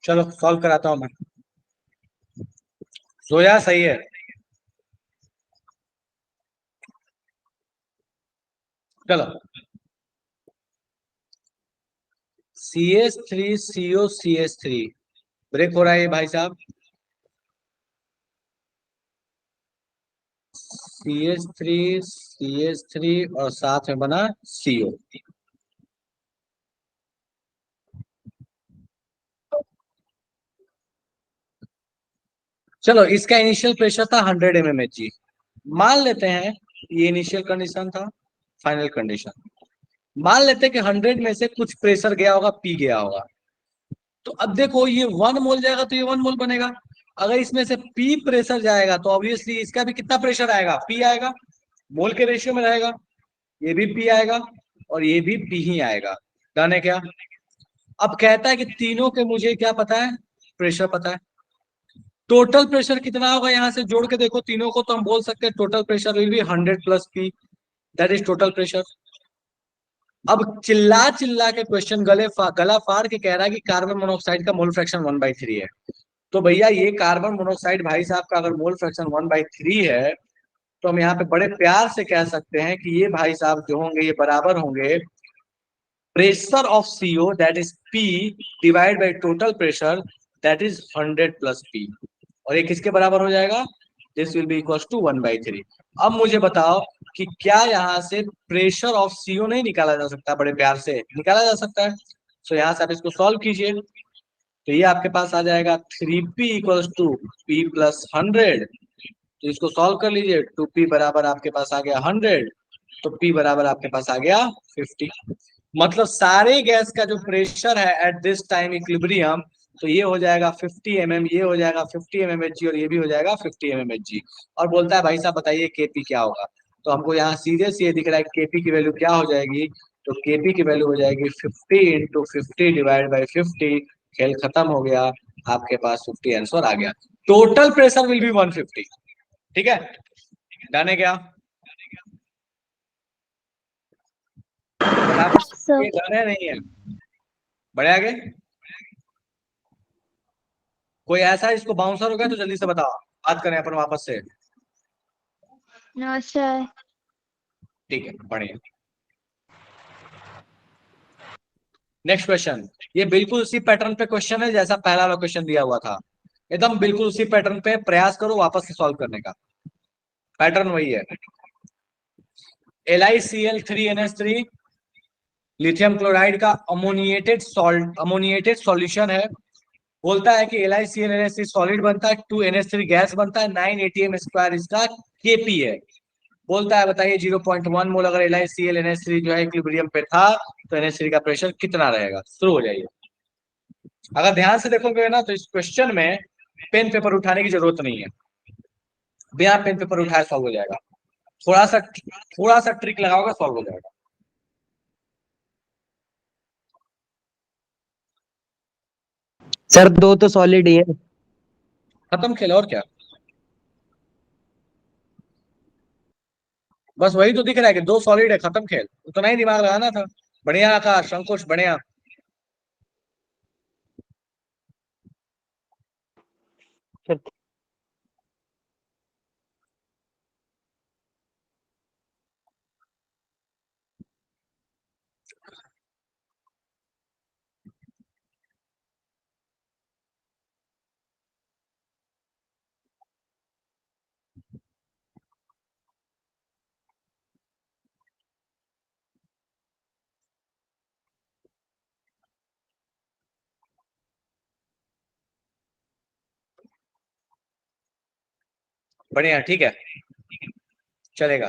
Speaker 1: चलो सॉल्व कराता हूँ मैं। जोया सही है। चलो, CH3CO CH3 ब्रेक हो रहा है ये भाई साहब। CH3 और साथ में बना CO। चलो, इसका इनिशियल प्रेशर था 100 mmHg। मान लेते हैं ये इनिशियल कंडीशन था, फाइनल कंडीशन। मान लेते हैं कि 100 में से कुछ प्रेशर गया होगा, पी गया होगा। तो अब देखो, ये 1 मोल जाएगा तो ये 1 मोल बनेगा। अगर इसमें से पी प्रेशर जाएगा तो ऑब्वियसली इसका भी कितना प्रेशर आएगा, पी आएगा, मोल के रेशियो में रहेगा। ये भी पी आएगा और ये भी पी ही आएगा। डन है क्या? अब कहता है कि तीनों के मुझे क्या पता है, प्रेशर पता है। टोटल प्रेशर कितना होगा, यहां से जोड़ के देखो तीनों को, तो हम बोल सकते हैं total pressure will be 100 + P, that is total pressure. अब चिल्ला चिल्ला के क्वेश्चन गला फाड़ के कह रहा है कि कार्बन मोनोऑक्साइड का मोल फ्रैक्शन 1/3 है। तो भैया ये कार्बन मोनोऑक्साइड भाई साहब का अगर मोल फ्रैक्शन 1/3 है, तो हम यहाँ पे बड़े प्यार से कह सकते हैं कि ये भाई साहब जो होंगे ये बराबर होंगे pressure of CO, that is P, divide by total pressure, that is 100 + P। और ये किसके बराबर हो जाएगा? This will be equal to 1/3। अब मुझे बताओ कि क्या यहाँ से प्रेशर ऑफ CO नहीं निकाला जा सकता? बड़े प्यार से निकाला जा सकता है। सो यहाँ से आप इसको सॉल्व कीजिए, तो ये आपके पास आ जाएगा 3P = P + 100। तो इसको सॉल्व कर लीजिए, 2P बराबर आपके पास आ गया 100, तो P बराबर आपके पास आ गया 50। मतलब सारे गैस का जो प्रेशर है एट दिस टाइम इक्विलिब्रियम, तो ये हो जाएगा 50 mm, ये हो जाएगा 50 mmHg और ये भी हो जाएगा 50 mmHg। और बोलता है भाई साहब बताइए Kp क्या होगा। तो हमको यहाँ सीधे से ये दिख रहा है Kp की वैल्यू क्या हो जाएगी, तो Kp की वैल्यू हो जाएगी 50 × 50 डिवाइड बाई 50। खेल खत्म हो गया, आपके पास 50 आंसर आ गया। Total pressure will be 150। ठीक है, डन है क्या? फटाफट
Speaker 2: सर
Speaker 1: ये डन है नहीं है? बढ़े आगे? कोई ऐसा है जिसको बाउंसर हो गया तो जल्दी से बताओ, बात करें अपन वापस से।
Speaker 2: नमस्कार।
Speaker 1: ठीक है, बढ़िया। नेक्स्ट क्वेश्चन, ये बिल्कुल उसी पैटर्न पे क्वेश्चन है जैसा पहला वाला क्वेश्चन दिया हुआ था। एकदम बिल्कुल उसी पैटर्न पे प्रयास करो वापस से सॉल्व करने का। पैटर्न वही है। LiCl3NH3 लिथियम क्लोराइड का अमोनिएटेड सॉल्यूशन है। बोलता है कि LiCl सॉलिड बनता है, 2NH3 गैस बनता है, 9 ATM² इसका Kp है। बोलता है बताइए 0.1 मोल अगर LiCl जो है इक्विलिब्रियम पे था, तो NH3 का प्रेशर कितना रहेगा। शुरू हो जाइए। अगर ध्यान से देखोगे ना तो इस क्वेश्चन में पेन पेपर उठाने की जरूरत नहीं है, बिना पेन पेपर उठाए सॉल्व हो जाएगा। थोड़ा सा ट्रिक लगाओगे सॉल्व हो जाएगा।
Speaker 7: सर दो तो सॉलिड ही है।
Speaker 1: खत्म खेल, और क्या। बस वही तो दिख रहा है कि 2 सॉलिड है, खत्म खेल। उतना ही दिमाग लगाना था। बढ़िया आकाश, अंकुश, बढ़िया।
Speaker 6: सर
Speaker 1: बढ़िया, ठीक है, चलेगा।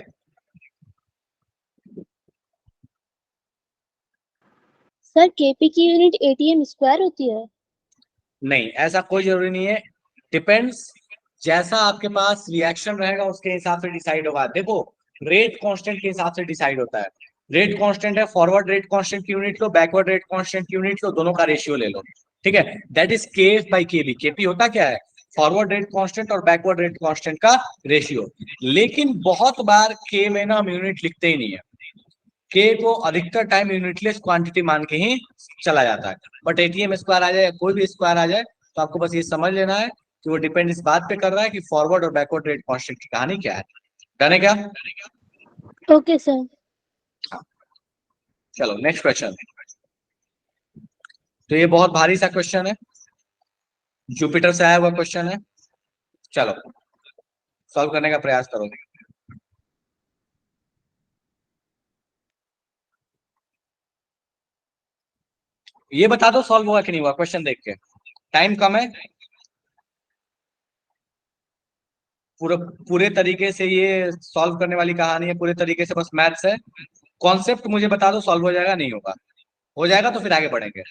Speaker 2: सर केपी की यूनिट एटीएम स्क्वायर होती है?
Speaker 1: नहीं, ऐसा कोई जरूरी नहीं है, डिपेंड्स, जैसा आपके पास रिएक्शन रहेगा उसके हिसाब से डिसाइड होगा। देखो, रेट कांस्टेंट के हिसाब से डिसाइड होता है। रेट कांस्टेंट है, फॉरवर्ड रेट कांस्टेंट की यूनिट लो, बैकवर्ड रेट कांस्टेंट की यूनिट लो, दोनों का रेशियो ले लो, ठीक है। दैट इज के बाई केबी। केपी होता क्या है? फॉरवर्ड रेट कांस्टेंट और बैकवर्ड रेट कांस्टेंट का रेशियो। लेकिन बहुत बार के में ना हम यूनिट लिखते ही नहीं है, के को अधिकतर टाइम यूनिटलेस क्वांटिटी मान के ही चला जाता है। बट एटीएम स्क्वायर आ जाए, कोई भी स्क्वायर आ जाए, तो आपको बस ये समझ लेना है कि वो डिपेंड इस बात पे कर रहा है कि फॉरवर्ड और बैकवर्ड रेट कांस्टेंट की कहानी क्या है। डन है क्या?
Speaker 2: Okay sir.
Speaker 1: चलो नेक्स्ट क्वेश्चन। तो ये बहुत भारी सा क्वेश्चन है, जुपिटर से आया हुआ क्वेश्चन है। चलो सॉल्व करने का प्रयास करो। ये बता दो सॉल्व हुआ कि नहीं हुआ क्वेश्चन देख के। टाइम कम है, पूरे पूरे तरीके से ये सॉल्व करने वाली कहानी है, पूरे तरीके से बस मैथ्स है। कॉन्सेप्ट मुझे बता दो, सॉल्व हो जाएगा नहीं होगा, हो जाएगा तो फिर आगे बढ़ेंगे।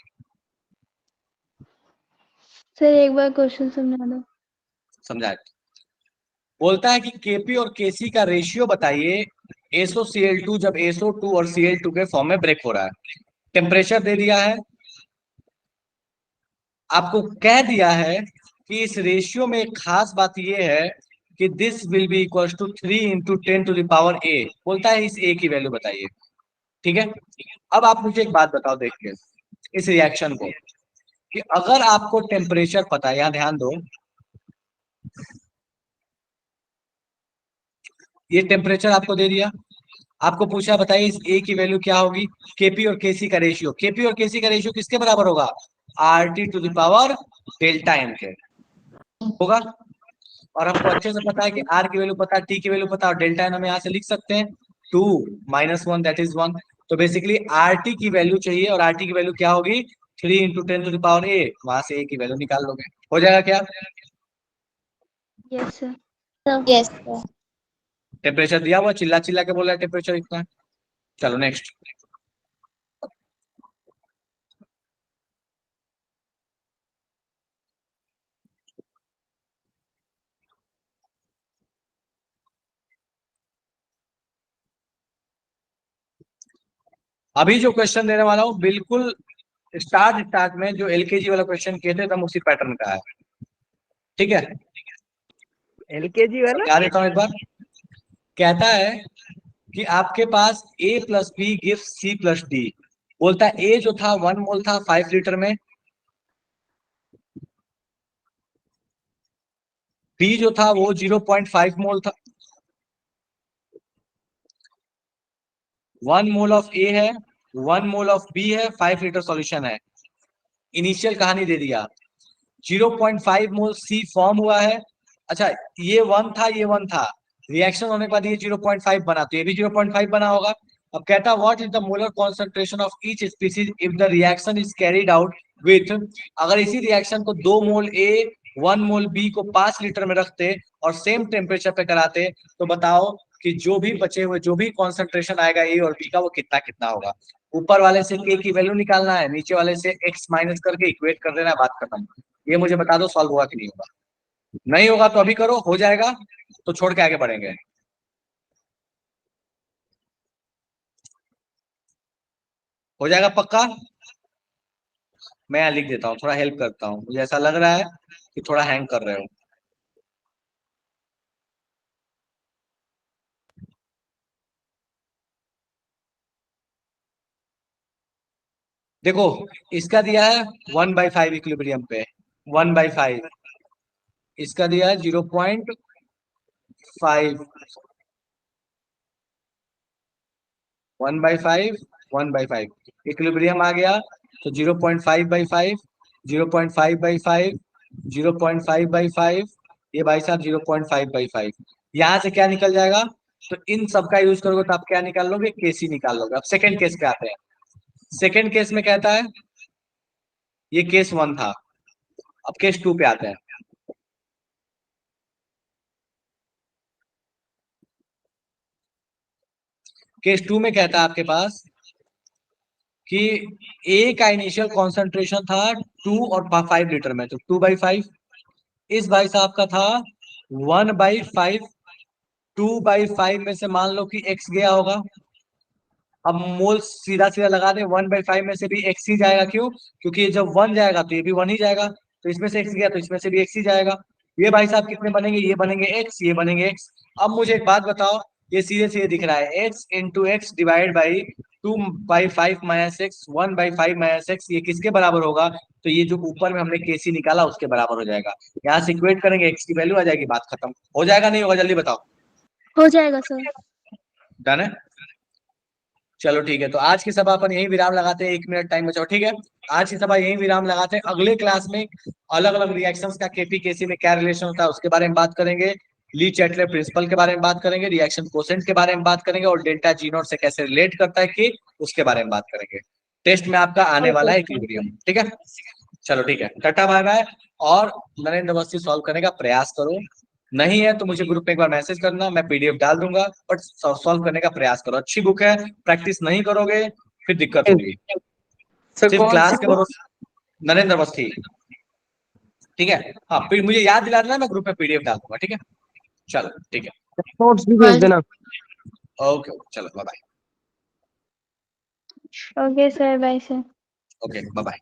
Speaker 2: सर एक बार क्वेश्चन समझा दो।
Speaker 1: समझाए। बोलता है कि केपी और केसी का रेशियो बताइए SOCl2 जब SO2 और Cl2 के फॉर्म में ब्रेक हो रहा है। टेम्परेचर दे दिया है, आपको कह दिया है कि इस रेशियो में एक खास बात यह है कि this will be equal to 3 into 10⁻A। बोलता है इस A की वैल्यू बताइए, ठीक है। अब आप मुझे एक बात बताओ देख के इस रिएक्शन को, कि अगर आपको टेम्परेचर पता है, यहां ध्यान दो, ये टेम्परेचर आपको दे दिया, आपको पूछा बताइए इस ए की वैल्यू क्या होगी, केपी और केसी का रेशियो। केपी और केसी का रेशियो किसके बराबर होगा? RT⁻ डेल्टा एम के होगा। और हमको अच्छे से पता है कि आर की वैल्यू पता है, टी की वैल्यू पता है, और डेल्टा एन हम यहाँ से लिख सकते हैं 2 - 1 दैट इज 1। तो बेसिकली आरटी की वैल्यू चाहिए, और आरटी की वैल्यू क्या होगी? 3 इंटू 10⁻A। वहां से ए की वैल्यू निकाल लोगे, हो जाएगा क्या?
Speaker 2: Yes sir.
Speaker 4: Yes sir.
Speaker 1: Temperature दिया हुआ, चिल्ला चिल्ला के बोल रहा है टेम्परेचर इतना है। चलो नेक्स्ट। अभी जो क्वेश्चन देने वाला हूँ बिल्कुल स्टार्ट स्टार्ट में जो एलकेजी वाला क्वेश्चन किए थे तब उसी पैटर्न का है, ठीक है।
Speaker 6: एलकेजी वाला
Speaker 1: समझा देता हूँ एक बार। कहता है कि आपके पास A plus B gives C plus D. बोलता है A जो था 1 मोल था 5 लीटर में, B जो था वो 0.5 मोल था। 1 मोल ऑफ A है, 1 मोल ऑफ B है, 5 लीटर सॉल्यूशन है। इनिशियल कहानी दे दिया, 0.5 मोल C फॉर्म हुआ है। अच्छा, ये 1 था, ये 1 था, रिएक्शन होने के बाद ये 0.5 बना, तो ये भी 0.5 बना होगा। अब कहता है what is the molar concentration of each species if the reaction is carried out with. अगर इसी रिएक्शन को 2 मोल A 1 मोल B को 5 लीटर में रखते और सेम टेम्परेचर पे कराते, तो बताओ कि जो भी बचे हुए जो भी कॉन्सेंट्रेशन आएगा A और B का, वो कितना कितना होगा। ऊपर वाले से K की वैल्यू निकालना है, नीचे वाले से X माइनस करके इक्वेट कर देना है, बात खत्म। ये मुझे बता दो सॉल्व हुआ कि नहीं होगा। नहीं होगा तो अभी करो, हो जाएगा तो छोड़ के आगे बढ़ेंगे। हो जाएगा पक्का? मैं यहाँ लिख देता हूँ, थोड़ा हेल्प करता हूँ, मुझे ऐसा लग रहा है कि थोड़ा हैंग कर रहे हो। देखो, इसका दिया है 1/5 इक्विलिब्रियम पे, 1/5। इसका दिया है 0.5, 1/5, 1/5 इक्विलिब्रियम आ गया। तो 0.5/5, 0.5/5, 0.5/5, ये भाई साहब 0.5/5। यहाँ से क्या निकल जाएगा? तो इन सब का यूज करोगे तो आप क्या निकाल लोगे? केसी निकाल लोगे। अब सेकंड केस पे आते हैं। सेकंड केस में कहता है, ये केस 1 था, अब केस 2 पे आते हैं। केस 2 में कहता है आपके पास कि ए का इनिशियल कॉन्सेंट्रेशन था 2 और 5 लीटर में, तो 2/5। इस भाई साहब का था 1/5। 2/5 में से मान लो कि x गया होगा। अब मोल सीधा सीधा लगा दे, 1/5 में से भी x ही जाएगा। क्यों? क्योंकि ये जब 1 जाएगा तो ये भी 1 ही जाएगा, तो इसमें से x गया तो इसमें से भी x ही जाएगा। ये भाई साहब कितने बनेंगे? ये बनेंगे x, ये बनेंगे x। अब मुझे एक बात बताओ, ये सीधे सीधे दिख रहा है x into x divide by 2/5 minus x, 1/5 minus x, ये किसके बराबर होगा? तो ये जो ऊपर में हमने केसी निकाला उसके बराबर हो जाएगा। यहाँ से इक्वेट करेंगे, x की वैल्यू आ जाएगी, बात खत्म। हो जाएगा नहीं होगा? जल्दी बताओ।
Speaker 2: हो जाएगा सर।
Speaker 1: डन है? चलो ठीक है, तो आज की सभा अपन यही विराम लगाते हैं। 1 मिनट टाइम बचाओ, ठीक है? आज की सभा यही विराम लगाते हैं। अगले क्लास में अलग अलग रिएक्शंस का केपी केसी में क्या रिलेशन होता है उसके बारे में बात करेंगे, ली चैटलर प्रिंसिपल के बारे में बात करेंगे, रिएक्शन कोसेंट के बारे में बात करेंगे, और डेल्टा जी नॉट से कैसे रिलेट करता है कि उसके बारे में बात करेंगे। टेस्ट में आपका आने वाला है इक्विलिब्रियम, ठीक है? चलो ठीक है, टाटा बाय बाय। और नरेंद्र अवस्थी सॉल्व करने का प्रयास करो, नहीं है तो मुझे ग्रुप में एक बार मैसेज करना, मैं पीडीएफ डाल दूंगा, बट सॉल्व करने का प्रयास करो। अच्छी बुक है, प्रैक्टिस नहीं करोगे फिर दिक्कत होगी। सिर्फ क्लास के भरोसे। नरेंद्र अवस्थी, ठीक है? हाँ, फिर मुझे याद दिला देना, मैं ग्रुप में पीडीएफ डाल दूंगा, ठीक है? चलो ठीक है,
Speaker 7: नोट्स भी भेज देना।
Speaker 1: ओके चलो bye bye.
Speaker 2: Okay sir, bye sir.
Speaker 1: Okay bye bye.